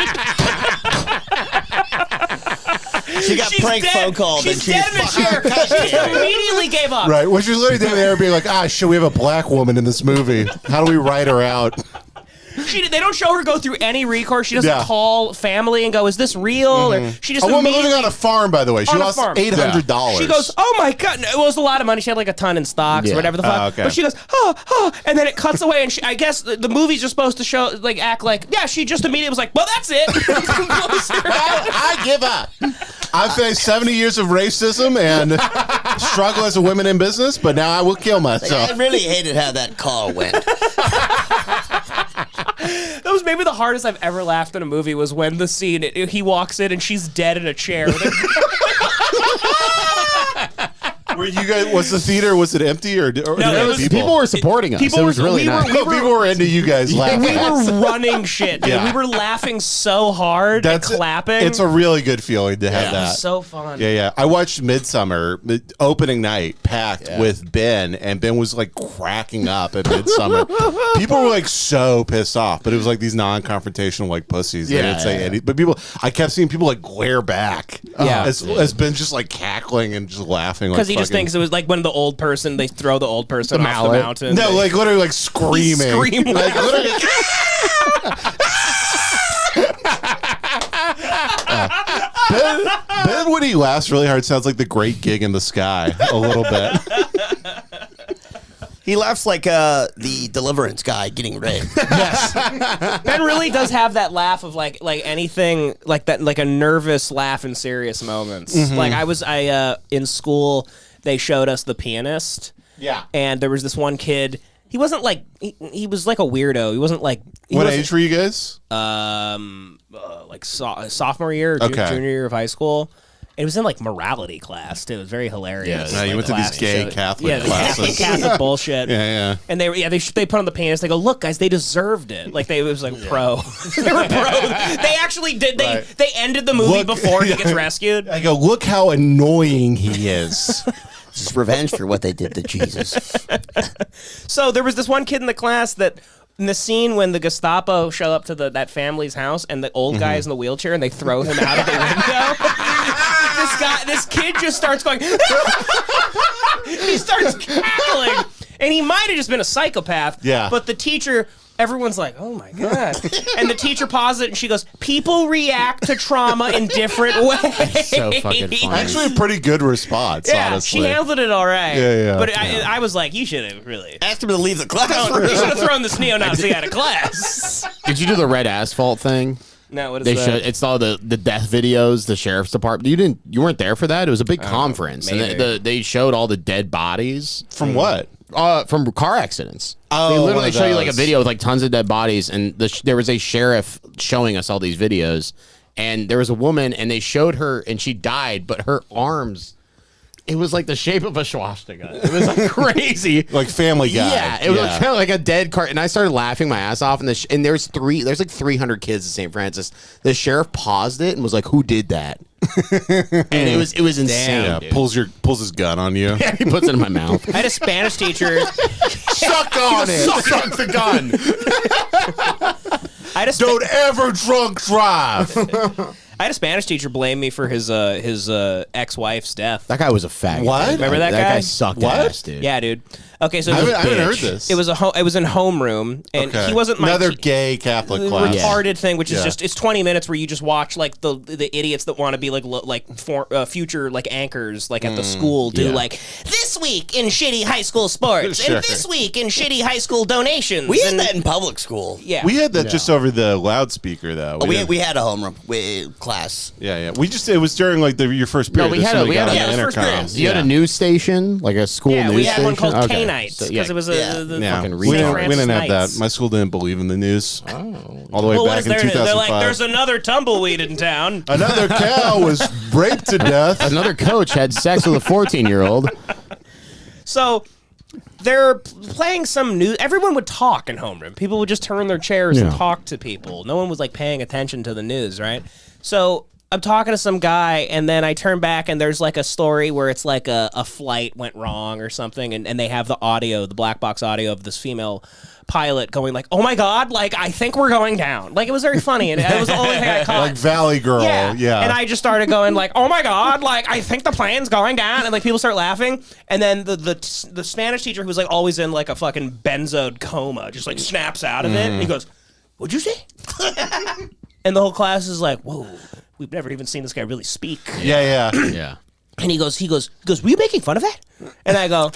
She got prank phone called and She's she dead in a fucking chair. She just touched immediately gave up. Right. Which is literally there being like, shit, we have a black woman in this movie. How do we write her out? They don't show her go through any recourse. She doesn't Yeah. call family and go, "Is this real?" Or she just A woman immediately living on a farm, by the way. She on a lost farm. $800. She goes, "Oh my god!" No, it was a lot of money. She had like a ton in stocks or Yeah. whatever the fuck. okay. But she goes, and then it cuts away, and I guess the movie's just supposed to show, like, act like, yeah. She just immediately was like, "Well, that's it." I give up. I've faced 70 years of racism and struggle as a woman in business, but now I will kill myself. I really hated how that call went. That was maybe the hardest I've ever laughed in a movie was when the scene he walks in and she's dead in a chair. Were you guys? Was the theater? Was it empty or No, did it it was- People were supporting us. people It was were- really we were- nice. we were- people were into you guys laughing. We were running shit, dude. Yeah. We were laughing so hard and clapping. It's a really good feeling to have It that. was so fun. Yeah. I watched Midsummer opening night packed with Ben, and Ben was like cracking up at Midsummer. People were like so pissed off, but it was like these non-confrontational like pussies. They didn't say anything, but I kept seeing people like glare back. Yeah. as Ben's just like cackling and just laughing Because like he just thinks it was like when the old person, they throw the old person The off mallet. the mountain. no, like literally like screaming, like literally. Ben, when he laughs really hard, sounds like the Great Gig in the Sky a little bit. He laughs like the Deliverance guy getting raped. Ben really does have that laugh of like anything like that, like a nervous laugh in serious moments. Like I in school, they showed us The Pianist. Yeah. And there was this one kid. He wasn't like he was like a weirdo. He wasn't like What age were you guys? like sophomore year, or Okay. junior year of high school. It was in like morality class too. It was very hilarious. Yeah, you went to these gay Catholic the classes. Catholic bullshit. Yeah. And they put on The Pianist. They go, look, guys, they deserved it. Like it was like pro. They were pro. They actually did. They ended the movie before he gets rescued. I go, look how annoying he is. It's revenge for what they did to Jesus. So there was this one kid in the class that in the scene when the Gestapo show up to that family's house and the old guy is in the wheelchair and they throw him out of the window. This kid just starts going. He starts cackling, and he might have just been a psychopath. Yeah. But the teacher. Everyone's like, oh my God. And the teacher pauses it and she goes, people react to trauma in different ways. So fucking funny. Actually, a pretty good response, Yeah, honestly. she handled it all right. Yeah. But I was like, you should have really. Asked him to leave the class. You should have thrown this neo-Nazi out of class. Did you do the red asphalt thing? No, what is They that? showed it's all the death videos, the sheriff's department. You weren't there for that. It was a big conference, and maybe. they showed all the dead bodies From what? from car accidents. Oh, they one literally of show you like a those. video with like tons of dead bodies, and there was a sheriff showing us all these videos, and there was a woman, and they showed her, and she died, but her arms. It was like the shape of a swastika. It was like crazy. Like Family Guy. Yeah, it was kind of like a dead car, and I started laughing my ass off. And there's like 300 kids at St. Francis. The sheriff paused it and was like, "Who did that?" And it was insane. Yeah, dude. pulls his gun on you. He puts it in my mouth. I had a Spanish teacher. Suck on it. Suck the gun. Don't ever drunk drive. I had a Spanish teacher blame me for his ex-wife's death. That guy was a faggot. What? Remember that guy? That guy sucked ass, dude. Yeah, dude. Okay, so I it was, haven't heard this. it was it was in homeroom, and he wasn't my another gay Catholic class. retarded thing, which is Yeah. just it's 20 minutes where you just watch like the idiots that want to be future like anchors like at the school do like this week in shitty high school sports Sure. and this week in shitty high school donations. We had and, that in public school. yeah. We had that just over the loudspeaker though. We had a homeroom class. Yeah. It was during like your first period. No, we that had somebody got on yeah, the it was first intercom. period. You had a news station, like a school yeah, news we had station? one called Okay. K-Nights So, because it was Yeah. the Yeah. fucking We didn't Francis have that. Knights. My school didn't believe in the news. All the way Well, what back is in there? 2005. They're like, there's another tumbleweed in town. Another cow was raped to death. Another coach had sex with a 14-year-old. So they're playing some news. Everyone would talk in homeroom. People would just turn their chairs and Yeah. talk to people. No one was like paying attention to the news, right? So I'm talking to some guy, and then I turn back, and there's like a story where it's like a flight went wrong or something, and they have the audio, the black box audio of this female pilot going like, "Oh my god, like I think we're going down." Like it was very funny, and it was the only thing I caught. Like Valley Girl. Yeah. And I just started going like, "Oh my god, like I think the plane's going down," and like people start laughing, and then the Spanish teacher who was like always in like a fucking benzoed coma just like snaps out of it, and he goes, "What'd you say?" And the whole class is like, "Whoa, we've never even seen this guy really speak." Yeah. Yeah. And he goes, "Were you making fun of that?" And I go,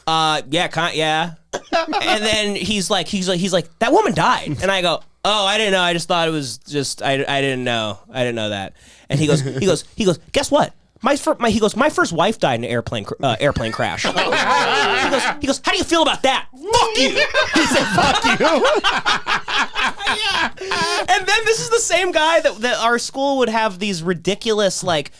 yeah, yeah." And then he's like, "That woman died." And I go, "Oh, I didn't know. I just thought it was just I didn't know. I didn't know that." And he goes, "Guess what? My first wife died in an airplane crash." he goes, "How do you feel about that?" Fuck you. He said, "Fuck you." And then this is the same guy that our school would have these ridiculous like.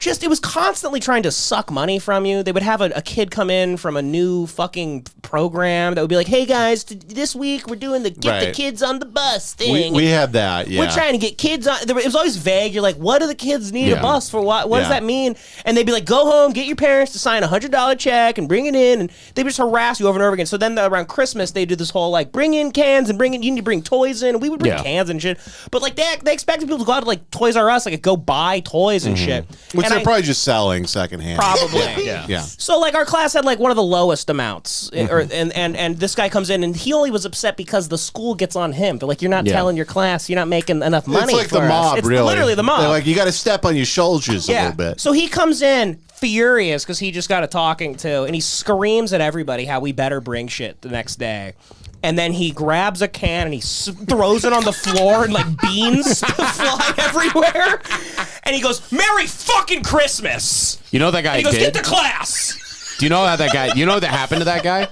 It was constantly trying to suck money from you. They would have a kid come in from a new fucking program that would be like, "Hey guys, this week we're doing the get the Right. kids on the bus thing." We had that. Yeah. We're trying to get kids on. It was always vague. You're like, what do the kids need a bus for? What does that mean? And they'd be like, go home, get your parents to sign a $100 check and bring it in. And they would just harass you over and over again. So then around Christmas, they do this whole like, bring in cans and you need to bring toys in. And we would bring cans and shit. But like they expected people to go out to like Toys R Us, like go buy toys and shit. Which And they're probably just selling secondhand. Probably. Yeah. So like our class had like one of the lowest amounts, and this guy comes in and he only was upset because the school gets on him. They're like, "You're not telling your class, you're not making enough money." It's like for the us." mob, It's really. literally the mob. They're like, you got to step on your shoulders a little bit. So he comes in furious because he just got a talking to, and he screams at everybody how we better bring shit the next day. And then he grabs a can and he throws it on the floor and like beans fly everywhere. And he goes, "Merry fucking Christmas!" You know that guy And he goes, did? "Get to class." Do you know that guy? You know what happened to that guy?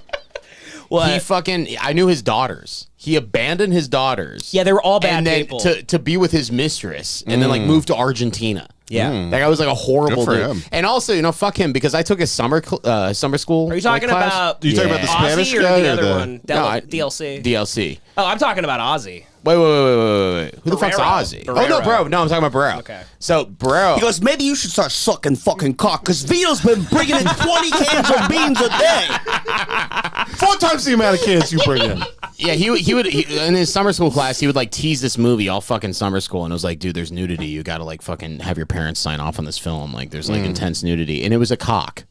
What? I knew his daughters. He abandoned his daughters. Yeah, they were all bad and then people. to be with his mistress, and then like moved to Argentina. Yeah. That guy was like a horrible Good for dude. him. And also, fuck him because I took his summer school. Are you talking class. about? You talking about the Spanish Ozzy or guy the or other the- one? DLC. DLC. Oh, I'm talking about Ozzy. Wait. Who the fuck's Barrero. Ozzy? Barrero. Oh no, bro. No, I'm talking about Barrero. Okay. So Barrero. He goes, "Maybe you should start sucking fucking cock, because Vito's been bringing in 20 cans of beans a day." 4 times the amount of cans you bring in. Yeah, he would in his summer school class, he would like tease this movie all fucking summer school, and it was like, dude, there's nudity. You got to like fucking have your parents sign off on this film. Like, there's like intense nudity, and it was a cock.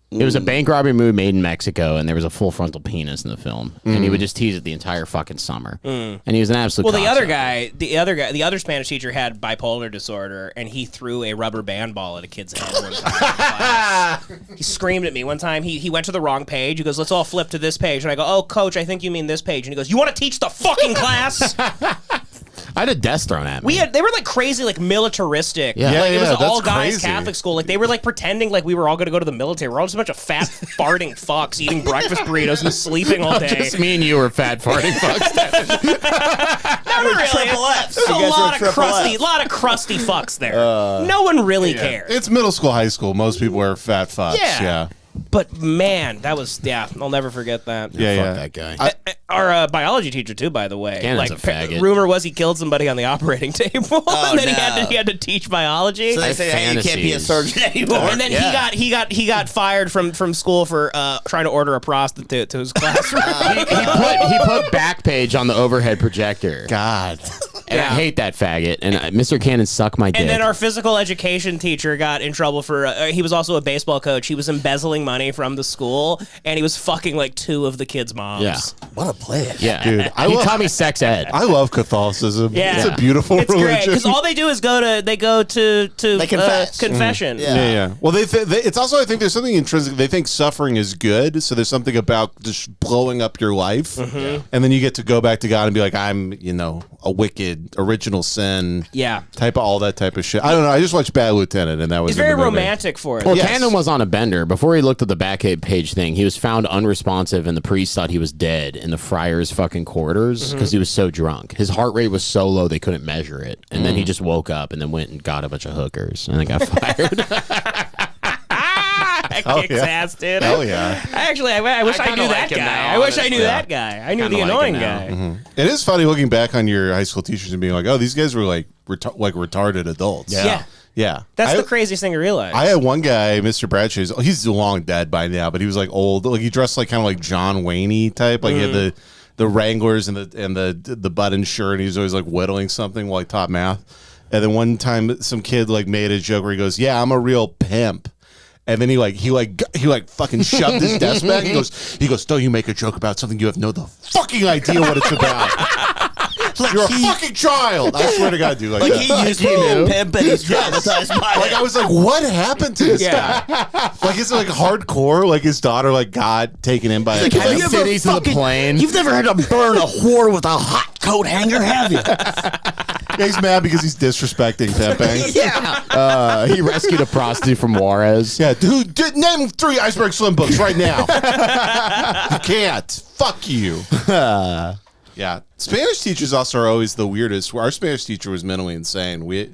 It was a bank robbery movie made in Mexico, and there was a full frontal penis in the film, and he would just tease it the entire fucking summer. And he was an absolute. Well, the cocksucker. other Spanish teacher had bipolar disorder, and he threw a rubber band ball at a kid's head one time. In class. He screamed at me one time. He went to the wrong page. He goes, "Let's all flip to this page." And I go, "Oh, coach, I think you mean this page." And he goes, "You want to teach the fucking class?" I had a desk thrown at me. They were like crazy, like militaristic. Yeah. Like, it was Yeah, an all that's guys crazy. Catholic school. Like they were like pretending like we were all going to go to the military. We're all just a bunch of fat farting fucks eating breakfast burritos and sleeping all day. Just me and you were fat farting fucks. Not really. Triple Fs. There's You a guys were lot of triple crusty fucks there. No one really cares. It's middle school, high school. Most people are fat fucks. Yeah. Yeah. But man, that was I'll never forget that. Fuck that guy. Our biology teacher too, by the way. Cannon's a faggot. Rumor was he killed somebody on the operating table, and then he had to teach biology. So they say, hey, you can't be a surgeon anymore. And then he got fired from school for trying to order a prostitute to his classroom. he put Backpage on the overhead projector. God. And I hate that faggot. And Mr. Cannon sucked my dick. And then our physical education teacher got in trouble for. He was also a baseball coach. He was embezzling money from the school, and he was fucking like 2 of the kids' moms. Yeah. What a player. Yeah, Dude, he taught me sex ed. I love Catholicism. Yeah. It's a beautiful It's great religion. because all they do is go to They confess. confession. Yeah. Well, it's also, I think there's something intrinsic. They think suffering is good, so there's something about just blowing up your life, and then you get to go back to God and be like, I'm, a wicked original sin. Yeah. Type of all that type of shit. I don't know. I just watched Bad Lieutenant, and that was He's very in the movie. romantic for it. Well, Yes. Cannon was on a bender. Before he looked at the Backpage thing, he was found unresponsive, and the priest thought he was dead in the friar's fucking quarters because he was so drunk. His heart rate was so low they couldn't measure it. And then he just woke up and then went and got a bunch of hookers and then got fired. That kicks ass, dude. Hell yeah. I wish I kinda knew like that him guy. now, I wish I knew honestly. that guy. I knew Kinda the like annoying him guy. now. It is funny looking back on your high school teachers and being like, oh, these guys were like retarded adults. Yeah. Yeah. That's the craziest thing to realize. I had one guy, Mr. Bradshaw. He's long dead by now, but he was like old. Like he dressed like kind of like John Wayne type. Like he had the Wranglers and the button shirt. And he was always like whittling something while he taught math. And then one time, some kid like made a joke where he goes, "Yeah, I'm a real pimp." And then he fucking shoved his desk back. He goes, "Don't you make a joke about something you have no the fucking idea what it's about." You're a fucking child. I swear to God, dude. Like He used to be a pimp and he's traumatized by it. like I was like, what happened to this guy? Like, is it like hardcore? Like his daughter like got taken in by a Like, pimp? have you ever Titties to the fucking- plane. You've never had to burn a whore with a hot coat hanger, have you? Yeah, he's mad because he's disrespecting pimping. Yeah. He rescued a prostitute from Juarez. Yeah, dude, name 3 Iceberg Slim books right now. You can't. Fuck you. Yeah, Spanish teachers also are always the weirdest. Our Spanish teacher was mentally insane. We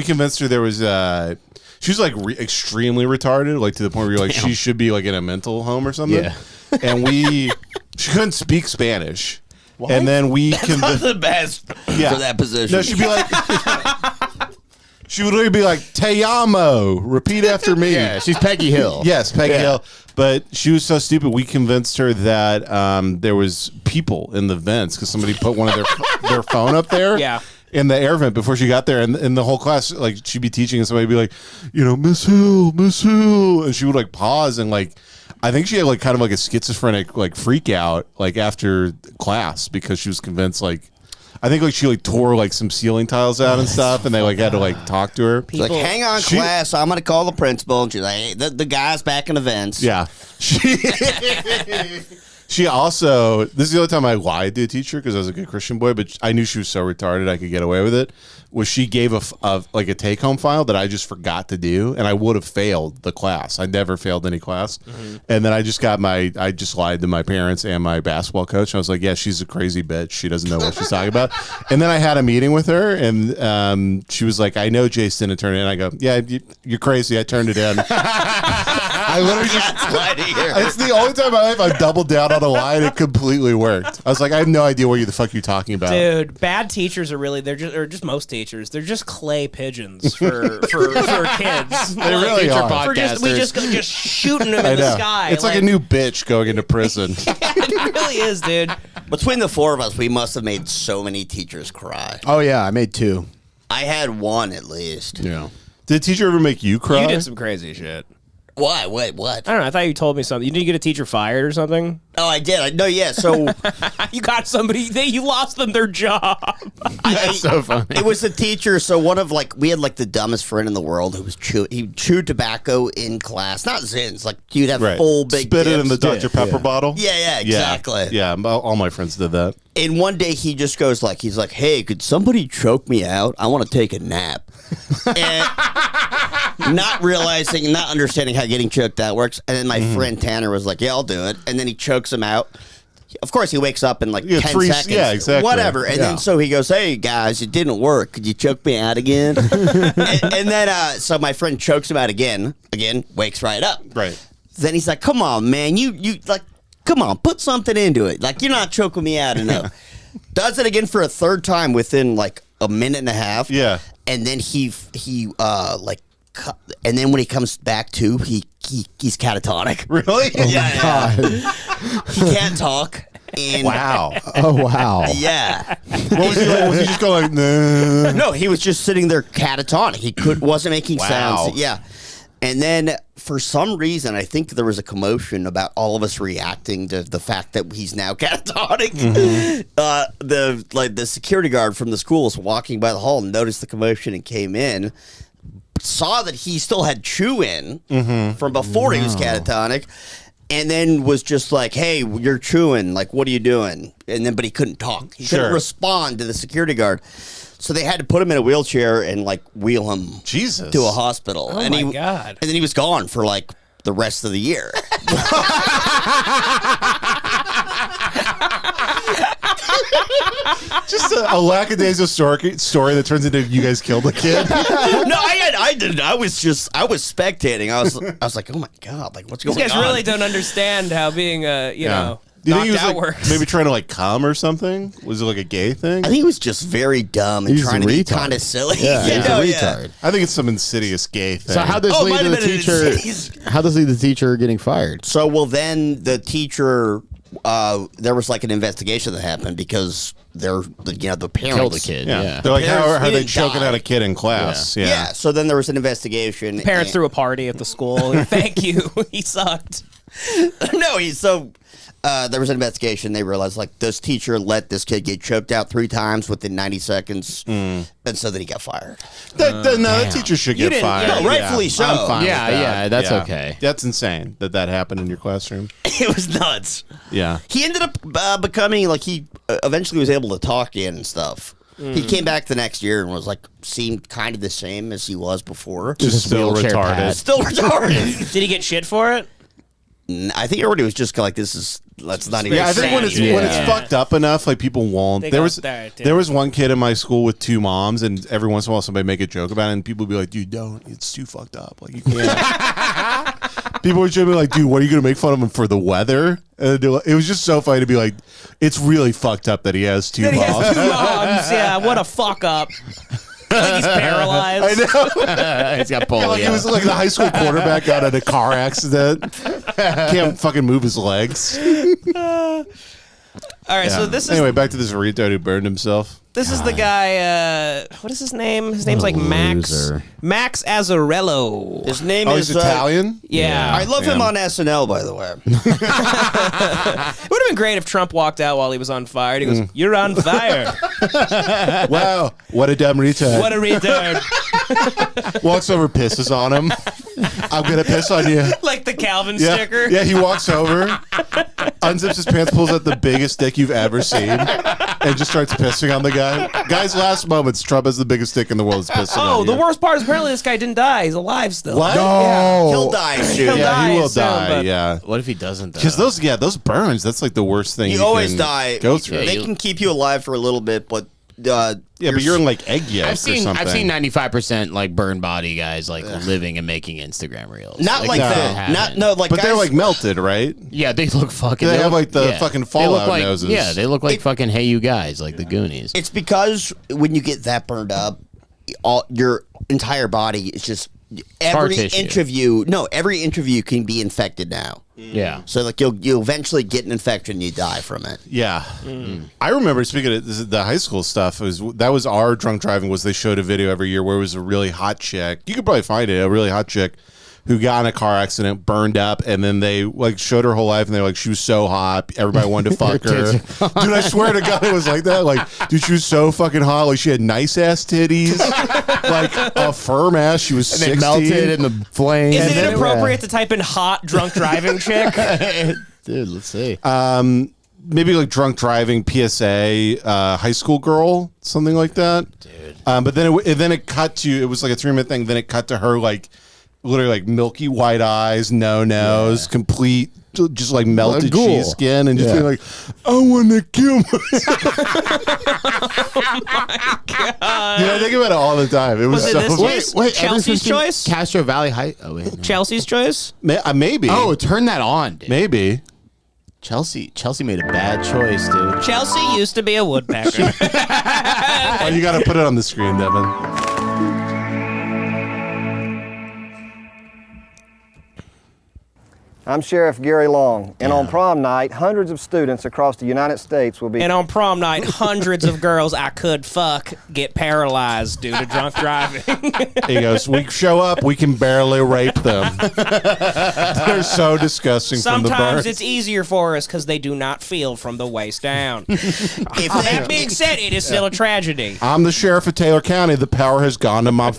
convinced her there was she was like extremely retarded, like to the point where you're like she should be like in a mental home or something. Yeah. And she couldn't speak Spanish. What? And then we Not the best for that position. No, she'd be like she would literally be like, "Te amo, repeat after me." Yeah, she's Peggy Hill. Yes, Peggy Hill. But she was so stupid. We convinced her that there was people in the vents because somebody put one of their phone up there. Yeah. In the air vent before she got there, and in the whole class, like she'd be teaching, and somebody would be like, Miss Hill, and she would like pause and like, I think she had like kind of like a schizophrenic like freak out like after class because she was convinced like. I think like she like tore like some ceiling tiles out and stuff, and they like had to like talk to her. She's like, hang on, class. I'm gonna call the principal. And she's like, hey, the guy's back in events. Yeah. She also, this is the only time I lied to a teacher because I was a good Christian boy, but I knew she was so retarded I could get away with it. Was she gave a take home file that I just forgot to do, and I would have failed the class. I never failed any class, and then I just lied to my parents and my basketball coach. I was like, yeah, she's a crazy bitch. She doesn't know what she's talking about. And then I had a meeting with her, and she was like, I know Jace didn't turn it in. I go, yeah, you're crazy. I turned it in. I literally it's the only time in my life I've doubled down on a lie and it completely worked. I was like, I have no idea what the fuck you're talking about. Dude, bad teachers are really or just most teachers. They're just clay pigeons for kids. They really are. For we just shooting them in the sky. It's like a new bitch going into prison. It really is, dude. Between the 4 of us, we must have made so many teachers cry. Oh yeah, I made 2. I had 1 at least. Yeah. Did a teacher ever make you cry? You did some crazy shit. Why? Wait, what? I don't know. I thought you told me something. You didn't get a teacher fired or something? Oh, I did. So you got somebody. You lost them their job. That's so funny. it was the teacher. So we had like the dumbest friend in the world who was he chewed tobacco in class, not Zins. Like you'd have full big spit it dips. in the Dr. Pepper bottle. Yeah, exactly. Yeah, all my friends did that. And one day he just goes like, he's like, hey, could somebody choke me out? I want to take a nap. And not realizing, not understanding how getting choked out works. And then my friend Tanner was like, yeah, I'll do it. And then he chokes him out. Of course, he wakes up in like 10 seconds. Yeah, exactly. Whatever. And then so he goes, hey, guys, it didn't work. Could you choke me out again? and then so my friend chokes him out again, wakes right up. Right. Then he's like, come on, man. You like, come on, put something into it. Like, you're not choking me out enough. Does it again for a third time within like a minute and a half. Yeah. And then he and then when he comes back to, he's catatonic. Really? Yeah. He can't talk. And Wow. Oh wow. yeah. What was he like? Was he just going like, nah? No, he was just sitting there catatonic. He wasn't making sounds. Yeah. And then for some reason, I think there was a commotion about all of us reacting to the fact that he's now catatonic. The security guard from the school was walking by the hall and noticed the commotion and came in, saw that he still had chew in from before he was catatonic, and then was just like, "Hey, you're chewing. Like, what are you doing?" And then, but he couldn't talk. He couldn't respond to the security guard. So they had to put him in a wheelchair and like wheel him to a hospital. Oh and my God. And then he was gone for like the rest of the year. Just a lackadaisical story that turns into you guys killed a kid. No, I didn't. I was spectating. I was like, oh my God, like what's going on? These guys really don't understand how being you know. Do you think he knocked was out like, works. maybe trying to like come or something? Was it like a gay thing? I think he was just very dumb and He's trying a to be retard. kind of silly. Yeah, he's a retard. I think it's some insidious gay thing. So how does Oh, lead might to have the been an teacher? insidious- How does lead to the teacher getting fired? So, well, then the teacher, there was like an investigation that happened because the parents Killed a kid. yeah. Yeah. They're like, how parents, are we they didn't choking die. out a kid in class? Yeah. Yeah. So then there was an investigation. Parents and- threw a party at the school. Thank you. He sucked. No, there was an investigation. They realized like this teacher let this kid get choked out 3 times within 90 seconds, and so then he got fired. That teacher should get didn't- fired. yeah, No, rightfully so. I'm fine Yeah, with that. yeah, that's okay. That's insane that happened in your classroom. It was nuts. Yeah. He ended up becoming like he eventually was able to talk again and stuff. He came back the next year and was like seemed kind of the same as he was before. Just still wheelchair retarded. pad. Still retarded. Did he get shit for it? I think everybody was just like, let's not even. Yeah, I think when it's Yeah. fucked up enough, like people won't. They There go, was "Alright, dude." there was one kid in my school with 2 moms, and every once in a while somebody make a joke about it, and people would be like, "Dude, don't. It's too fucked up. Like you can't." People would just be like, "Dude, what are you gonna make fun of him for the weather?" And it was just so funny to be like, "It's really fucked up that he has 2 He moms." has 2 moms. Yeah, what a fuck up. Like he's paralyzed. I know. He's got Like he polio. was like the high school quarterback got in a car accident. Can't fucking move his legs. All right, so Yeah. this is Anyway, back to this retard who burned himself. this is the guy. What is his name? His name's like Max loser. Max Azzarello. His name Oh, is he's Italian? Yeah. I love him on SNL, by the way. It would have been great if Trump walked out while he was on fire. And he goes, "You're on fire. Wow, what a dumb retard. What a retard!" Walks over, pisses on him. I'm gonna piss on you. Like the Calvin Yeah, sticker. yeah. He walks over, unzips his pants, pulls out the biggest dick you've ever seen, and just starts pissing on the guy. Guy's last moments, Trump has the biggest dick in the world. Is pissing on Oh, you. the worst part is apparently this guy didn't die. He's alive still. What? No. He'll die soon. He'll Yeah, die he will soon, die. but- Yeah, What if he doesn't? because those burns. That's like the worst thing. You always can die. Go through. They can keep you alive for a little bit, but Yeah, but you're in like egg yolk I've or seen something. 95% like burn body guys like living and making Instagram reels. not like no. that. Like but guys, they're like melted, right? Yeah, they look fucking. They have look- like the yeah. fucking They Fallout look like, noses. Yeah, they look like fucking Hey You Guys, like the Goonies. It's because when you get that burned up, all your entire body is just every tissue. inch of you. No, every inch of you can be infected now. Yeah. So like you'll eventually get an infection, and you die from it. Yeah, I remember speaking of the high school stuff. That was our drunk driving. Was they showed a video every year where it was a really hot chick. You could probably find it. A really hot chick who got in a car accident, burned up, and then they like showed her whole life, and they're like, she was so hot, everybody wanted to fuck her. Dude, I swear to God, it was like that. Like, dude, she was so fucking hot. Like, she had nice ass titties, like a firm ass. She was They 16. melted in the flame. Is it inappropriate to type in hot drunk driving chick? Dude, let's see. Maybe like drunk driving PSA, high school girl, something like that. Dude. But then it cut to, it was like a 3-minute thing. Then it cut to her like literally like milky white eyes, no nose, complete just like melted ghoul. cheese skin and just being like, I want to kill myself. Yeah, I think about it all the time. It was, Was it so this funny. Jace? Wait, Chelsea's choice? Castro Valley High. Oh wait, no. Chelsea's choice? Maybe. Oh, turn that on, dude. Maybe. Chelsea made a bad choice, dude. Chelsea used to be a woodpecker. Oh, you got to put it on the screen, Devan. I'm Sheriff Gary Long, and on prom night, hundreds of students across the United States will be... And on prom night, hundreds of girls I could fuck get paralyzed due to drunk driving. He goes, we show up, we can barely rape them. They're so disgusting from the Sometimes birth. it's easier for us because they do not feel from the waist down. That being said, it is still a tragedy. I'm the sheriff of Taylor County. The power has gone to my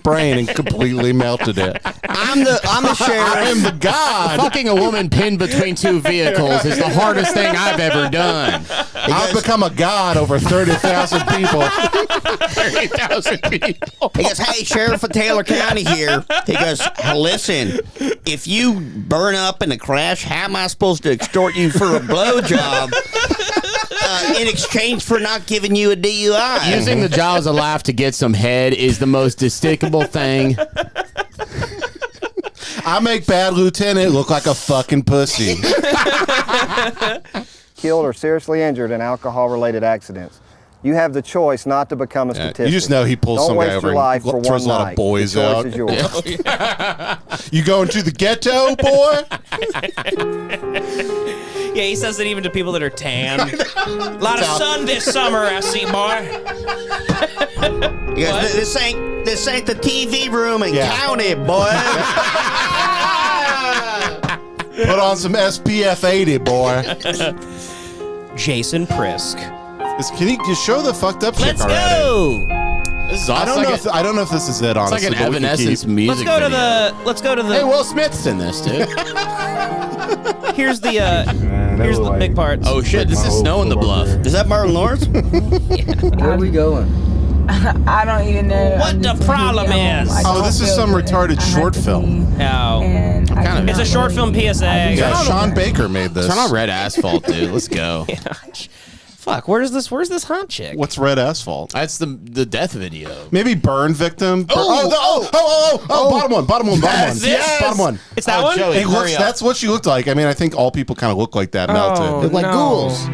brain and completely melted it. I'm the sheriff. I am the god. Fucking a woman pinned between two vehicles is the hardest thing I've ever done. I've become a god over 30,000 people. 30,000 people. He goes, hey, Sheriff of Taylor County here. He goes, listen, if you burn up in a crash, how am I supposed to extort you for a blowjob in exchange for not giving you a DUI? Using the jaws of life to get some head is the most despicable thing. I make Bad Lieutenant look like a fucking pussy. killed or seriously injured in alcohol-related accidents. You have the choice not to become a statistic. You just know he pulls Don't some waste guy over your life and for throws one a lot night. of boys the choice out. Is yours. You going to the ghetto, boy? Yeah, he says it even to people that are tan. A lot of sun this summer, I see, boy. He goes, this ain't the TV room in county, boy. Put on some SPF 80, boy. Jason Prisk. Can you just show the fucked up shit Let's already? go. This is I awesome. don't know if this is it. It's Honestly, like an but we can Evanescence keep- music video. Let's go to the Hey, Will Smith's in this, dude. here's the big parts. Oh shit, this is snow in the bluff. Is that Martin Lawrence? Where are we going? I don't even know. What the problem is? Oh, this is some retarded short film. Oh. It's a short film PSA. Yeah, Sean Baker made this. Turn on Red Asphalt, dude. Let's go. Fuck, where's this hot chick? What's Red Asphalt? That's the death video. Maybe Burn Victim. Oh, Bottom one. Bottom one. Yes. Bottom one. It's that one? Joey, It looks, hurry up. that's what she looked like. I mean, I think all people kind of look like that melted. Look like ghouls.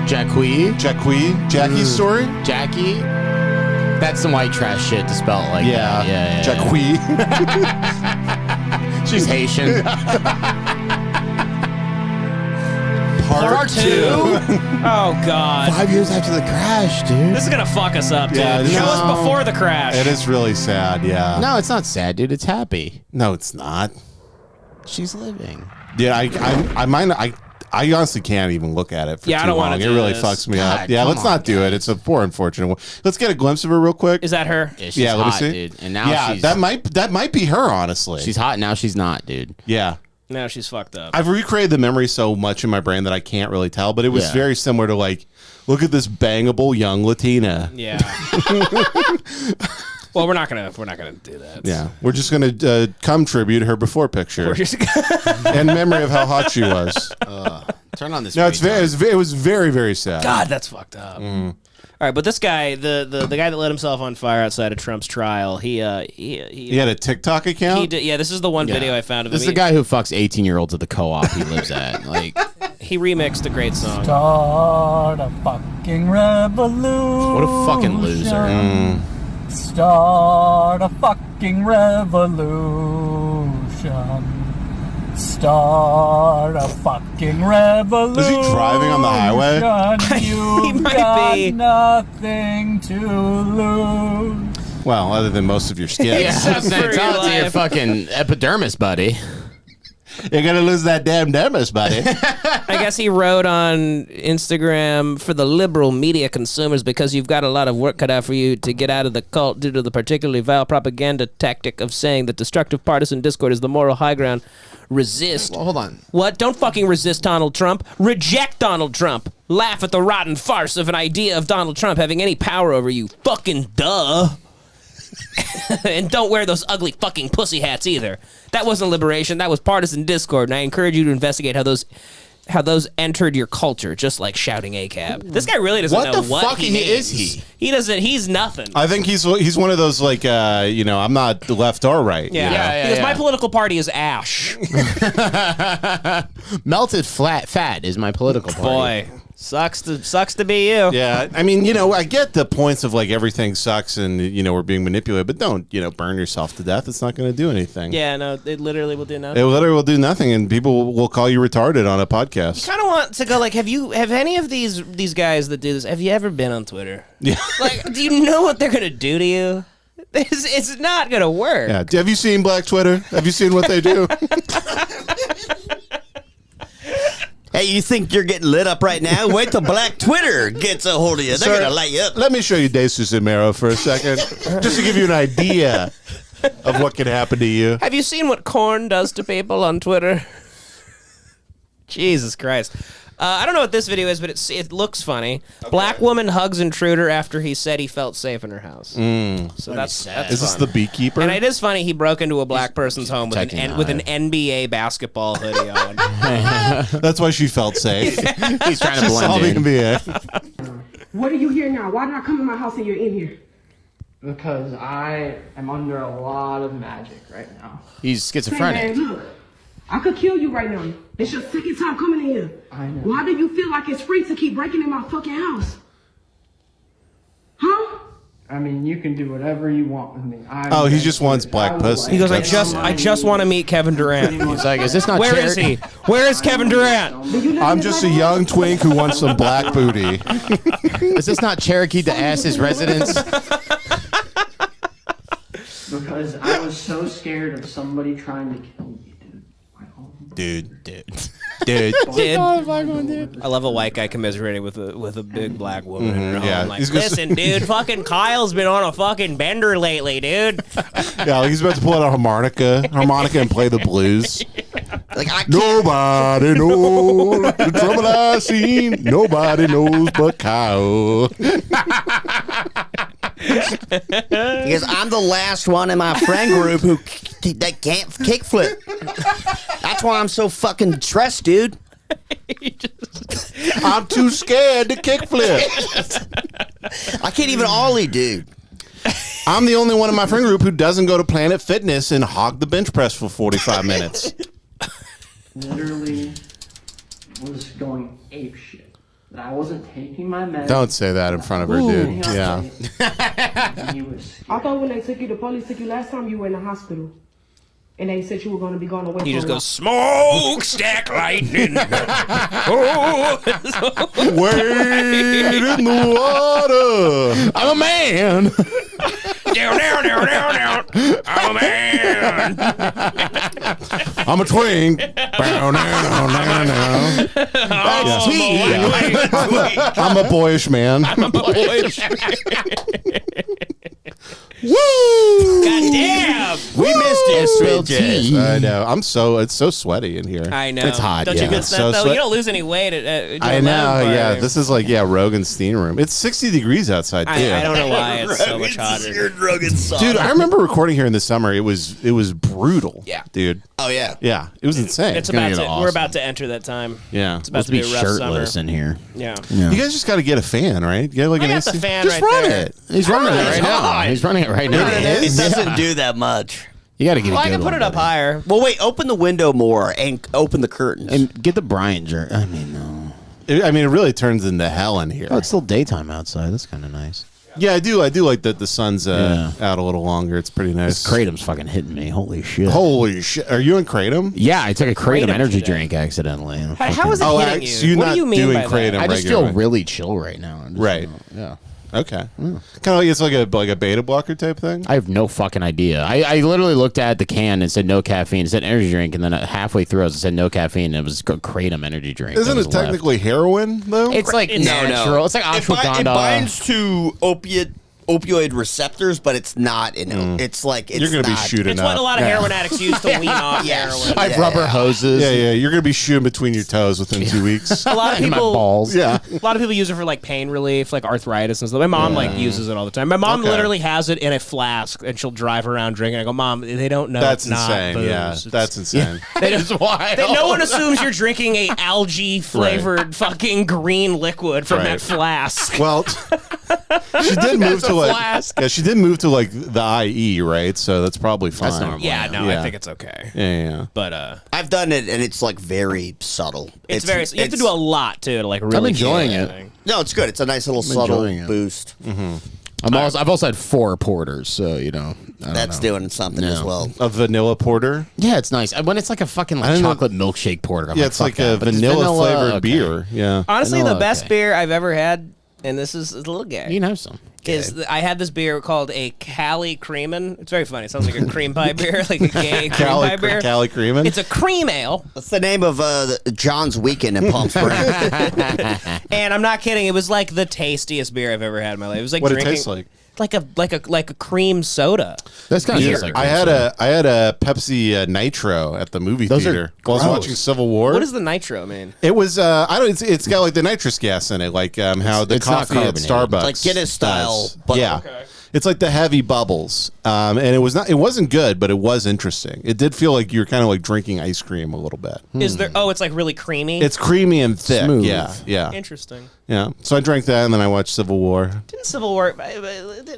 Jackie. Jackie's story? Jackie. That's some white trash shit to spell it like that. Yeah. Jackie. She's Haitian. Part 2. Oh god. 5 years after the crash, dude. This is gonna fuck us up, dude. Yeah, this Show is- us before the crash. It is really sad, yeah. No, it's not sad, dude. It's happy. No, it's not. She's living. Yeah, I honestly can't even look at it for Yeah, I too don't wanna long. It do really this. fucks me God, up. Yeah, come let's on, not do it. It's a poor unfortunate one. Let's get a glimpse of her real quick. Is that her? Yeah, she's Yeah, let me hot, see. dude. And now she's that might be her, honestly. she's hot. Now she's not, dude. yeah. No, she's fucked up. I've recreated the memory so much in my brain that I can't really tell, but it was Yeah. very similar to like, look at this bangable young Latina. Yeah. Well, we're not gonna do that. Yeah, we're just gonna come tribute her before picture We're just in memory of how hot she was. Turn on this. No, it was very, very sad. God, that's fucked up. All right, but this guy, the guy that lit himself on fire outside of Trump's trial, he He had a TikTok account. he did. Yeah, this is the one video I found of This is him. the guy who fucks 18-year-olds at the co-op he lives at. Like, He remixed a great song. Start a fucking revolution. what a fucking loser. Start a fucking revolution. Start a fucking revolution. Is he driving on the highway? You've He might got be. nothing to lose. Well, other than most of your skin. Yeah, For your tell it to your life. fucking epidermis, buddy. You're gonna lose that damn dermis, buddy. I guess he wrote on Instagram, for the liberal media consumers, because you've got a lot of work cut out for you to get out of the cult due to the particularly vile propaganda tactic of saying that destructive partisan discord is the moral high ground. Resist. Well, hold on. What? Don't fucking resist Donald Trump. Reject Donald Trump. Laugh at the rotten farce of an idea of Donald Trump having any power over you. Fucking duh. And don't wear those ugly fucking pussy hats either. That wasn't liberation. That was partisan discord. And I encourage you to investigate how those entered your culture, just like shouting ACAB. This guy really doesn't know what fuck he means. is he? He doesn't. He's nothing. I think he's one of those like I'm not left or right. Yeah. you know? Because my political party is ash. Melted fat is my political party. Boy, sucks to be you. Yeah, I mean, I get the points of like everything sucks and we're being manipulated, but don't burn yourself to death. It's not going to do anything. Yeah, no, it literally will do nothing. It literally will do nothing, and people will call you retarded on a podcast. Kind of want to go like, have any of these guys that do this? Have you ever been on Twitter? Yeah. Like, do you know what they're gonna do to you? It's not gonna work. Yeah. Have you seen Black Twitter? Have you seen what they do? Hey, you think you're getting lit up right now? Wait till Black Twitter gets a hold of you. They're going to light you up. Let me show you De Susamero for a second, just to give you an idea of what can happen to you. Have you seen what corn does to people on Twitter? Jesus Christ. I don't know what this video is, but it looks funny. Okay. Black woman hugs intruder after he said he felt safe in her house. So that's Is this fun. the beekeeper? And it is funny. He broke into a black person's home with an NBA basketball hoodie on. That's why she felt safe. He's trying to blend in. NBA. What are you here now? Why did I come in my house and you're in here? Because I am under a lot of magic right now. He's Hey, schizophrenic. man, look. I could kill you right now. It's your second time coming in here. I know. Why do you feel like it's free to keep breaking in my fucking house? Huh? I mean, you can do whatever you want with me. He just wants black pussy. He goes, I just want to meet Kevin Durant. He's like, is this not Where is he? Where is Kevin Durant? I'm just a young twink who wants some black booty. Is this not Cherokee to ass his residence? Because I was so scared of somebody trying to kill me, dude. Dude. I love a white guy commiserating with a big black woman in her home. yeah. Like, He's gonna listen, dude, fucking Kyle's been on a fucking bender lately, dude. Yeah, he's about to pull out a harmonica and play the blues. Like, I can't. Nobody knows the trouble I seen. Nobody knows but Kyle. Because I'm the last one in my friend group that can't kickflip. That's why I'm so fucking stressed, dude. I'm too scared to kickflip. I can't even ollie, dude. I'm the only one in my friend group who doesn't go to Planet Fitness and hog the bench press for 45 minutes. Literally was going ape shit. That I wasn't taking my meds. Don't say that in front of her, dude. Yeah. He was I thought when the police took you last time, you were in the hospital. And they said you were going to be gone away He for just a goes, smokestack lightning. Oh. Wade in the water. I'm a man. Down. I'm a man. I'm a twink. That's tea. I'm a boyish man. Woo! God damn! We missed it. Spilled tea. I know. It's so sweaty in here. I know. It's hot, Don't yeah. you get It's that so though? sweat- You don't lose any weight. I know. Yeah, this is like Rogan's steam room. It's 60 degrees outside too. I don't know why it's so much hotter. Dude, I remember recording here in the summer. It was brutal. Yeah. dude. Oh, yeah. Yeah, it was insane. It's gonna about get to. awesome. We're about to enter that time. Yeah. It's about Supposed to to be be a rough shirtless summer. in here. Yeah. You guys just got to get a fan, right? Get like I an got AC. the fan Just right run there. it. He's running it right now. He's running it right now. It doesn't do that much. You got to get Well, a I good can put one, it up buddy. higher. Well, wait, open the window more and open the curtains. And get the Bryant jerk. I mean, no. I mean, it really turns into hell in here. Oh, it's still daytime outside. That's kind of nice. Yeah, I do like that the sun's Yeah. out a little longer. It's pretty nice. This kratom's fucking hitting me. Holy shit. Holy shit! Are you in kratom? Yeah, I took a kratom Kratom energy today. drink accidentally. How is it Oh, hitting so you? you're What not do you mean doing by kratom that? I just regularly. feel really chill right now. I just, Right. Yeah. Okay. Kind of like it's like a beta blocker type thing. I have no fucking idea. I literally looked at the can and said no caffeine. It said energy drink, and then halfway through it said no caffeine, and it was a kratom energy drink. Isn't that it was left. technically heroin though? It's like natural. It's like ashwagandha. It binds to opiate opioid receptors, but it's not in it's like it's You're going to be not- shooting It's up. what a lot of heroin addicts use to wean off Yes. heroin. I have rubber hoses. Yeah. You're going to be shooting between your toes within 2 weeks. A lot of In my people, balls. Yeah. a lot of people use it for like pain relief, like arthritis and stuff. My mom like uses it all the time. My mom Okay. literally has it in a flask, and she'll drive around drinking. I go, Mom, they don't know. That's it's not insane. booze. Yeah. It's- That's insane. They It's don't, wild. no one assumes you're drinking a algae flavored fucking green liquid from Right. that flask. Well, she did move to like flask. yeah, she did move to like the IE, right? So that's probably fine. That's normal. Yeah, no, Yeah. I think it's okay. Yeah. But I've done it, and it's like very subtle. it's very. You have to do a lot too to like really. enjoying get it. everything. No, it's good. It's a nice little subtle enjoying it. boost. I've also had 4 porters, so I don't That's know. doing something as well. A vanilla porter. Yeah, it's nice. When it's like a fucking I don't know. chocolate milkshake porter. I'm Yeah, like, it's fuck like that. a But it's vanilla flavored okay. beer. Yeah. Honestly, Vanilla, the best okay. beer I've ever had, and this is a little gay. You know some. I had this beer called a Cali Creamin'. It's very funny. It sounds like a cream pie beer, like a gay cream pie beer. Cali Creamin'. It's a cream ale, That's the name of John's Weekend in Palm Springs. and I'm not kidding. It was like the tastiest beer I've ever had in my life. It was like What it drinking tastes like? like a cream soda. That's kind of Yeah, tastes like I had a Pepsi Nitro at the movie Those are theater. While I was gross. watching Civil War. What does the nitro mean? It was I don't. It's got like the nitrous gas in it, like how the it's not coffee at carbonated. Starbucks, Like Guinness style, does. but- yeah, it's like the heavy bubbles, and it was not. It wasn't good, but it was interesting. It did feel like you're kind of like drinking ice cream a little bit. Is there? Oh, it's like really creamy. It's creamy and thick. Smooth. Yeah. Interesting. Yeah. So I drank that, and then I watched Civil War. Didn't Civil War?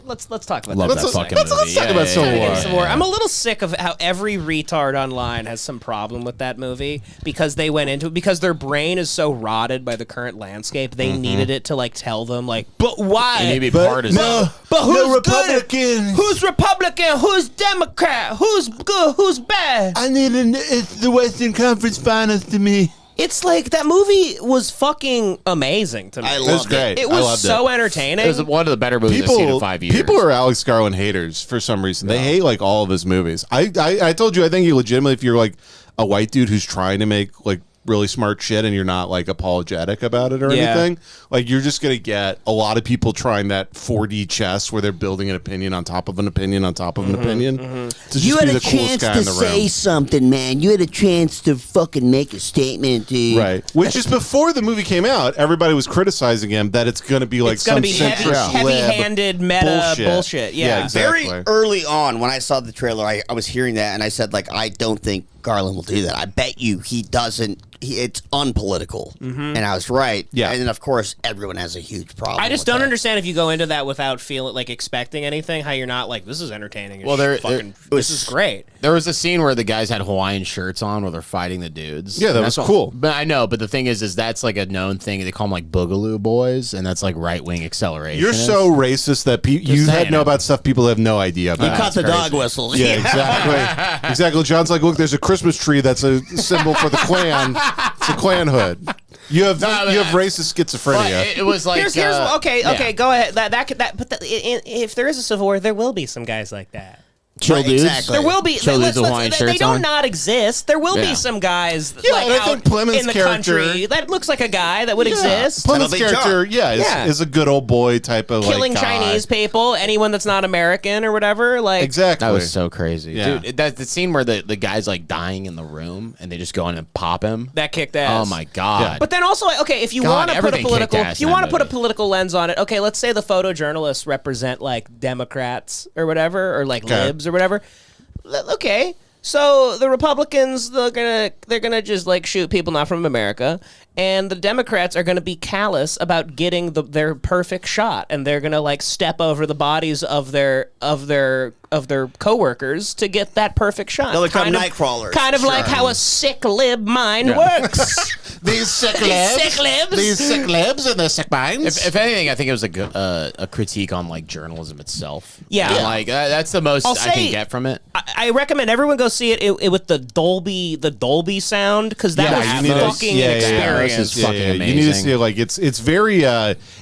Let's talk about Love that. that fucking let's movie. talk about Civil War. Civil War. I'm a little sick of how every retard online has some problem with that movie because they went into it because their brain is so rotted by the current landscape. They needed it to like tell them like, but why? You need to be partisan. But who's no good? Republicans. Who's Republican? Who's Democrat? Who's good? Who's bad? I need the Western Conference Finals to me. It's like that movie was fucking amazing to me. I It was loved great. it. It I was loved so it. entertaining. It was one of the better movies I've seen in 5 years. People are Alex Garland haters for some reason. They hate like all of his movies. I told you I think you legitimately, if you're like a white dude who's trying to make like really smart shit and you're not like apologetic about it or Yeah. anything, like you're just gonna get a lot of people trying that 4D chess where they're building an opinion on top of an opinion on top of an opinion to just You be had the a coolest chance guy to in the say room. something, man. You had a chance to fucking make a statement, dude. Right, which is before the movie came out, everybody was criticizing him that it's going to be like it's gonna some be centrist heavy-handed meta bullshit. Yeah. exactly. Very early on, when I saw the trailer, I was hearing that, and I said, like, I don't think Garland will do that. I bet you he doesn't. It's unpolitical. And I was right. Yeah. And then, of course, everyone has a huge problem. I just with don't that. understand if you go into that without feeling like expecting anything, how you're not like, this is entertaining. Well, This is great. There was a scene where the guys had Hawaiian shirts on where they're fighting the dudes. Yeah, that And was that's cool. But I know, but the thing is that's like a known thing. They call them like Boogaloo Boys, and that's like right wing acceleration. You're so racist that you saying know it. about stuff people have no idea You about. cut the crazy. dog whistles. Yeah, exactly. Exactly. John's like, look, there's a Christmas tree that's a symbol for the Klan. It's a Klan hood. You have racist schizophrenia. It was like Here's okay, yeah. go ahead. If there is a civil war, there will be some guys like that. Chill Right, dudes. exactly. There will be. Chill dudes with Hawaiian They shirts don't on. not exist. There will Yeah. be some guys Yeah, like and I out think Plymouth's in the character- country that looks like a guy that would exist. Plymouth's That'll be character, John. Yeah. is a good old boy type of Killing like, guy. Chinese people, anyone that's not American or whatever. Like Exactly. That was so crazy, Yeah. dude. That's the scene where the guy's like dying in the room, and they just go in and pop him. that kicked ass. Oh my god! But then also, okay, if you God, want to put a everything political, kicked ass if you in want that to put a movie. political lens on it, okay, let's say the photojournalists represent like Democrats or whatever, or like Okay. libs or whatever. Okay, so the Republicans they're gonna just like shoot people not from America, and the Democrats are gonna be callous about getting their perfect shot, and they're gonna like step over the bodies of their coworkers to get that perfect shot. They'll become Kind of- night crawlers. Kind of like how a sick lib mind works. These sick Sick libs. These sick libs and their sick minds. If anything, I think it was a critique on like journalism itself. Yeah. And, like that's the most I'll I say- can get from it. I recommend everyone go see it with the Dolby sound because that Yeah, was you need to- fucking This an is experience. fucking You need to amazing. see it. Like it's very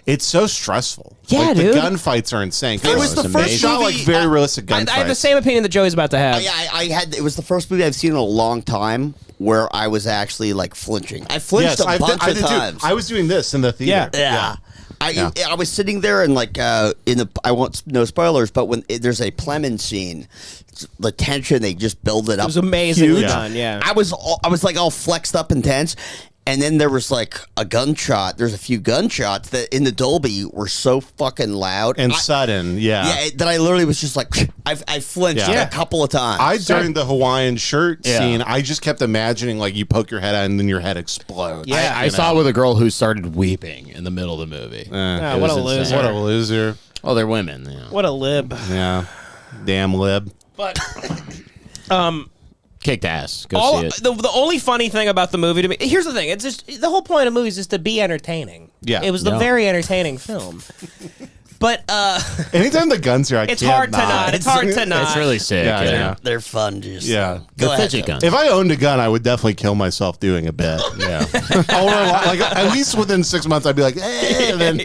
it's so stressful. Yeah, like, dude. The gunfights are insane. It was the It's first amazing. shot like movie. very realistic gunfights. I have the same opinion that Joey's about to have. It was the first movie I've seen in a long time where I was actually like flinched. I flinched Yes, a bunch I of did times. too. I was doing this in the theater. Yeah. I was sitting there and like in the I won't no spoilers, but when there's a Plemon scene, the tension they just build it up. It was amazingly huge. done. Yeah, I was like all flexed up and tense. And then there was like a gunshot. There's a few gunshots that in the Dolby were so fucking loud and sudden. Yeah, that I literally was just like, I flinched a couple of times. During the Hawaiian shirt scene, I just kept imagining like you poke your head out and then your head explodes. Yeah, I saw it with a girl who started weeping in the middle of the movie. What a loser! What a loser! Oh, they're women. Yeah. What a lib! Yeah, damn lib. But kicked ass. Go see it. The only funny thing about the movie to me, here's the thing: it's just the whole point of movies is to be entertaining. Yeah, it was the very entertaining film. But anytime the guns here, it's hard to not. It's hard to not. It's really sick. They're fun. Just Go ahead. Fidget guns. If I owned a gun, I would definitely kill myself doing a bit. Yeah, like at least within 6 months, I'd be like, and then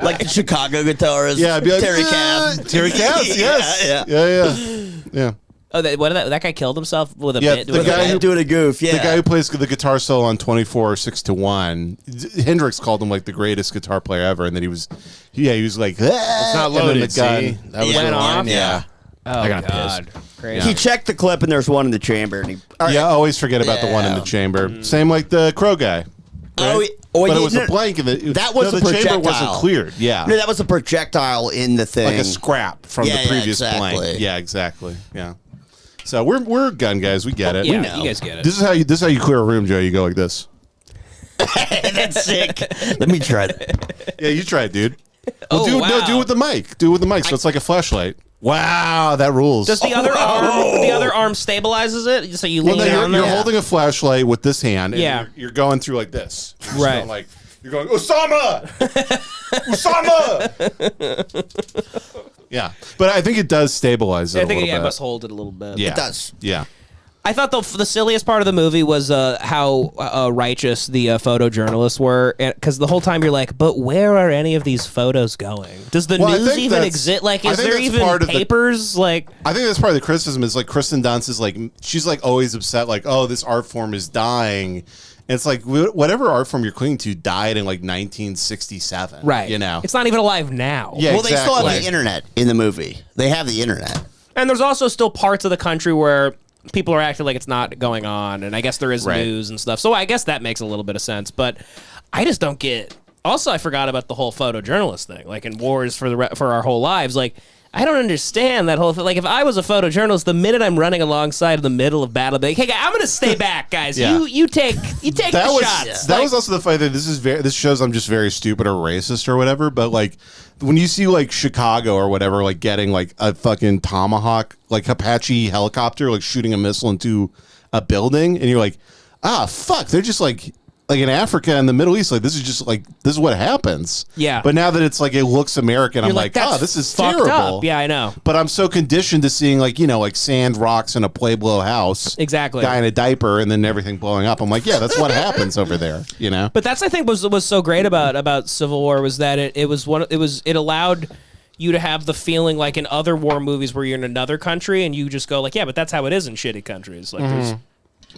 like the Chicago guitarist. Yeah, I'd be like, Terry Cass. Terry Cass. Yes. Yeah. Oh, that guy killed himself with a bit. The guy who doing a goof. Yeah, the guy who plays the guitar solo on 24 6 to 1. Hendrix called him like the greatest guitar player ever, and then he was like, it's not loaded. The gun that was went off. Yeah. Oh, I got God. pissed. Crazy. He checked the clip, and there's one in the chamber. And I always forget about the one in the chamber. Same like the Crow guy. Right? But it was a blank. That was the chamber wasn't cleared. Yeah, no, that was a projectile in the thing, like a scrap from the previous blank. Yeah, exactly. Yeah. So we're gun guys. We get it. Yeah, we know. You guys get it. This is how you clear a room, Joe. You go like this. That's sick. Let me try that. Yeah, you try it, dude. Well, do it with the mic. Do it with the mic. So it's like a flashlight. Wow, that rules. Does the other arm? The other arm stabilizes it, so you lean down. You're holding a flashlight with this hand. And Yeah. you're going through like this. Right. You're going Osama. Osama. Yeah, but I think it does stabilize it. I think a little bit. must hold it a little bit. Yeah, it does. Yeah. I thought the silliest part of the movie was how righteous the photojournalists were, because the whole time you're like, but where are any of these photos going? Does the news even exist? Like, is there even papers? I think that's part of the criticism is like Kristen Dunst is like, she's like always upset, like, oh, this art form is dying. And it's like whatever art form you're clinging to died in like 1967. Right. You know, it's not even alive now. Yeah, well, they still have the internet in the movie. They have the internet. And there's also still parts of the country where people are acting like it's not going on, and I guess there is Right. news and stuff. So I guess that makes a little bit of sense, but I just don't get. Also, I forgot about the whole photojournalist thing, like in wars for our whole lives. Like, I don't understand that whole thing. Like, if I was a photojournalist, the minute I'm running alongside in the middle of battle, I'd be like, hey, guys, I'm going to stay back, guys. Yeah. You take the shots. That was also the fight that this shows I'm just very stupid or racist or whatever. But like when you see like Chicago or whatever, like getting like a fucking Tomahawk, like Apache helicopter, like shooting a missile into a building, and you're like, ah, fuck, they're just like in Africa and the Middle East, like this is what happens. Yeah. But now that it's like it looks American, I'm like, that's oh, this is fucked terrible. up. Yeah, I know. But I'm so conditioned to seeing like, like sand, rocks in a Pueblo house. Exactly. Guy in a diaper and then everything blowing up. I'm like, yeah, that's what happens over there, But that's, I think, was so great about Civil War was that it allowed you to have the feeling like in other war movies where you're in another country and you just go like, yeah, but that's how it is in shitty countries. Like there's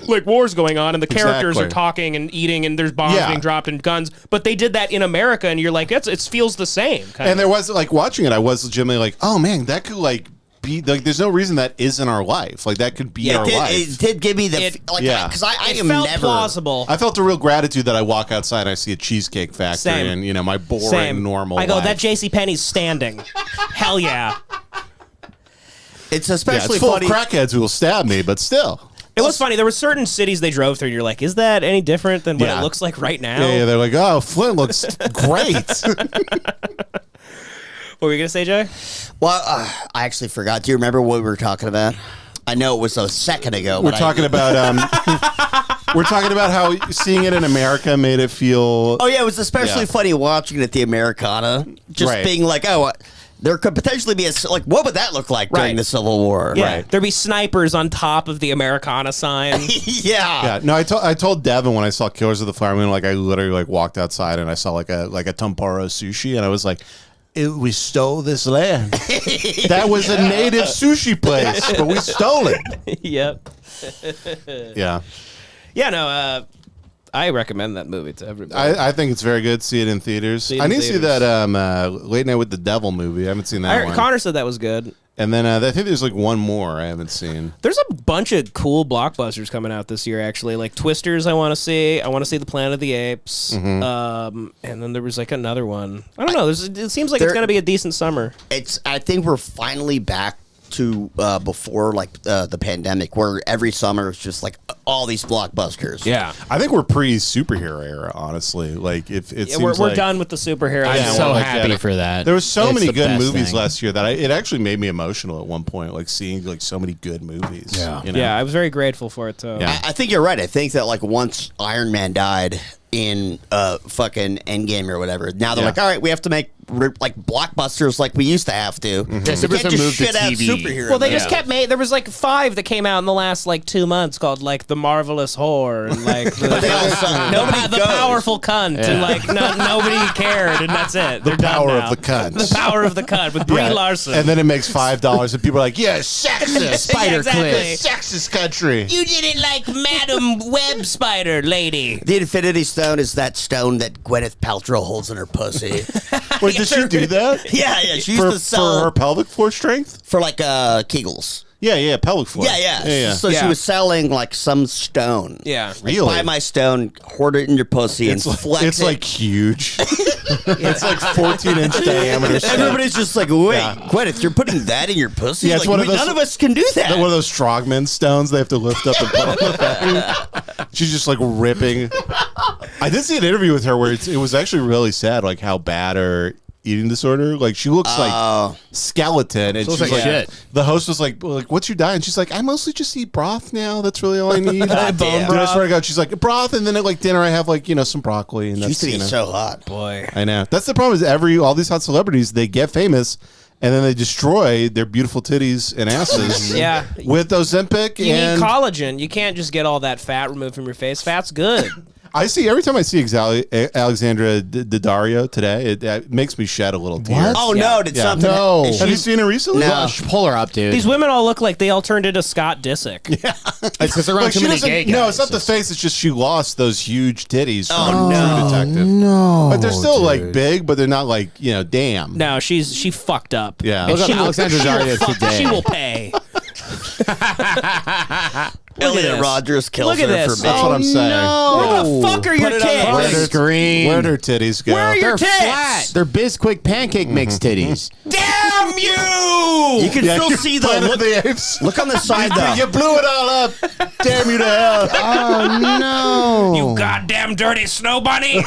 like wars going on and the characters are talking and eating and there's bombs being dropped and guns, but they did that in America and you're like, it feels the same. And there was like watching it, I was legitimately like, oh man, that could like be like, there's no reason that is in our life. Like that could be our life. It did give me the because I am felt never plausible. I felt a real gratitude that I walk outside and I see a cheesecake factory and my boring normal I go, life. that JCPenney's standing. Hell yeah. It's especially it's full funny. of crackheads who will stab me, but still. It was funny. There were certain cities they drove through, and you're like, is that any different than what it looks like right now? Yeah, they're like, oh, Flint looks great. What were you going to say, Jay? Well, I actually forgot. Do you remember what we were talking about? I know it was a second ago. We're talking about we're talking about how seeing it in America made it feel. Oh, yeah, it was especially funny watching it at the Americana. Just being like, oh, there could potentially be like, what would that look like during the Civil War? Yeah. Right. There'd be snipers on top of the Americana sign. Yeah. No, I told Devan when I saw Killers of the Flower Moon, like I literally like walked outside and I saw like a Tempura sushi and I was like, we stole this land. That was a native sushi place, but we stole it. Yep. Yeah. Yeah, no, I recommend that movie to everybody. I think it's very good. See it in theaters. I need to see that Late Night with the Devil movie. I haven't seen that one. Connor said that was good. And then I think there's like one more I haven't seen. There's a bunch of cool blockbusters coming out this year, actually. Like Twisters, I want to see. I want to see The Planet of the Apes. And then there was like another one. I don't know. It seems like it's going to be a decent summer. I think we're finally back to before like the pandemic, where every summer it's just like all these blockbusters. Yeah, I think we're pre-superhero era, honestly. Like if it seems we're like, done with the superhero. I'm so happy for that. There was so It's many the good best movies thing. last year that it actually made me emotional at one point, like seeing like so many good movies. Yeah. you know? Yeah, I was very grateful for it too. Yeah. I think you're right. I think that like once Iron Man died in fucking Endgame or whatever, now they're like, all right, we have to make like blockbusters like we used to have to. Yeah, We can't superheroes just moved to shit out TV. superheroes. Well, they just kept there was like 5 that came out in the last like 2 months called like The Marvelous Whore and like the powerful cunt and like nobody cared and that's it. The power of the cunt. The power of the cunt with Brie Larson. And then it makes $5 and people are like, yeah, sexist. Spider Exactly. clip. Sexist country. You didn't like Madam Web Spider lady. The Infinity Stone is that stone that Gwyneth Paltrow holds in her pussy. Wait, did she do that? Yeah, she used to sell for her pelvic floor strength? for like Kegels. Yeah, pelvic floor. Yeah. So she was selling like some stone. Yeah. Like, Really? buy my stone, hoard it in your pussy, and flex It's it. like huge. It's like 14-inch diameter. stuff. Everybody's just like, wait, Gwyneth, you're putting that in your pussy? Yeah, it's Like, one of those- none of us can do that. One of those strongman stones they have to lift up and put on the thing. She's just like ripping. I did see an interview with her where it was actually really sad, like how bad her eating disorder. Like she looks like skeleton, and Looks she's like like, shit. the host was like, "What's your diet?" And she's like, "I mostly just eat broth now. That's really all I need." God damn. Dude, I swear to God, she's like broth, and then at like dinner I have like some broccoli. And She that's used to be so hot. Boy. I know that's the problem. Is all these hot celebrities they get famous. And then they destroy their beautiful titties and asses. Yeah. With Ozempic You and need collagen. You can't just get all that fat removed from your face. Fat's good. I see every time I see Alexandra Daddario today, it makes me shed a little tear. Oh, Yeah. no. Did something. No. Is Have you she- seen her recently? No. Pull her up, dude. These women all look like they all turned into Scott Disick. It's because they're around Like, too she many doesn't- gay guys. no, it's not the face. It's just she lost those huge titties from no. True Detective. No. But they're still like big, but they're not like damn. No, she fucked up. Yeah. And Look up she will- Alexandra she will Daddario fuck- today. She will pay. Elliot this. Rogers kills Look at her this. for me. That's what I'm saying. Where the fuck are your Put it on the tits? list. Screen. Where'd her titties go? Where are your They're tits? flat. They're Bisquick pancake mix titties. Damn you! You can still see the Planet look. of the Apes. Look on the side You though. blew it all up. Damn you to hell. Oh, no. You goddamn dirty snow bunny!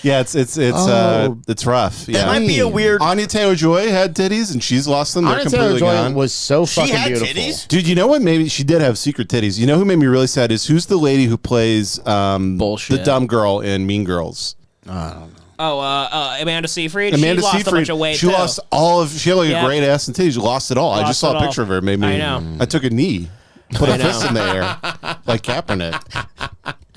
Yeah, it's rough. Yeah. That might be a weird. Anya Taylor-Joy had titties, and she's lost them. They're Anya completely Taylor-Joy gone. was so She fucking had beautiful. titties. Dude, you know what? Maybe she did have secret titties. You know who made me really sad is who's the lady who plays Bullshit. the dumb girl in Mean Girls? Amanda Seyfried. Amanda she lost Seyfried. a bunch of weight. She too. lost all of. She had like Yeah. a great ass and titties. She lost it all. I Lost just saw it a all. picture of her. It made me. I know. I took a knee, put a fist in the air, like Kaepernick.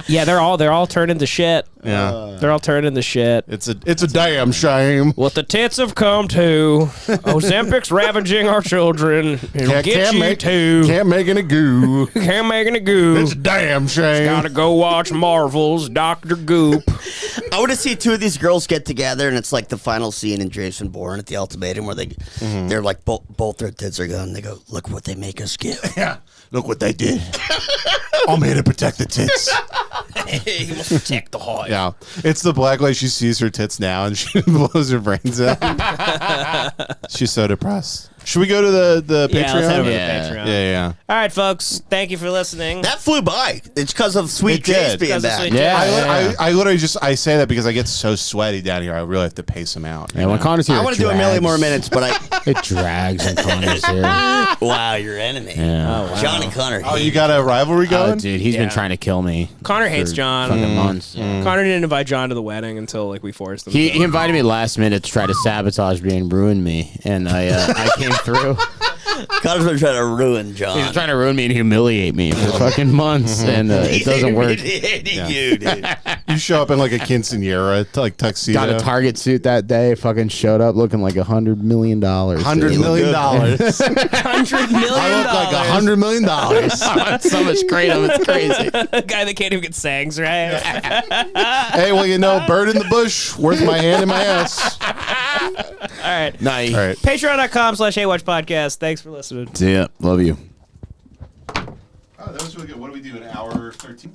Yeah, they're all turned into shit. Yeah, They're all turned into shit. it's a damn shame. What the tits have come to. Ozempic's ravaging our children. It'll get you too. Can't make any goo. Can't make any goo. It's a damn shame. Gotta go watch Marvel's Dr. Goop. I want to see two of these girls get together, and it's like the final scene in Jason Bourne at the Ultimatum, where they're like both their tits are gone. They go, "Look what they make us give." Yeah, look what they did. I'm here to protect the tits. He must protect the heart. Yeah, it's the black lady. She sees her tits now, and she blows her brains out. She's so depressed. Should we go to the Yeah, Patreon? let's head over to yeah. Patreon. Yeah. All right, folks. Thank you for listening. That flew by. It's because of Sweet It did. Jace being Because of back. Sweet Yeah. I literally I say that because I get so sweaty down here. I really have to pace him out. Yeah, when Connor's here, I want to do a million more minutes, but It drags when Connor's here. wow, your enemy, Yeah. Johnny Connor. Oh, you got a rivalry Oh, going? dude, he's been trying to kill me. Connor hates for John. fucking months. Connor didn't invite John to the wedding until like we forced him. He to. invited me last minute to try to sabotage me and ruin me, and I came through. Connor's been trying to ruin John. He's trying to ruin me and humiliate me for fucking months, and it doesn't work. You, dude. You show up in like a quinceanera, like tuxedo. Got a Target suit that day. Fucking showed up looking like $100 million. $100 million. $100 million. I look like $100 million. I'm so much kratom, it's crazy. A guy that can't even get sayings right. Hey, well, you know, bird in the bush. Where's my hand in my ass? All right. Nice. All right. Patreon.com/HeyWatchPodcast. Thanks for listening. See ya. Love you. Oh, that was really good. What do we do? An hour 13?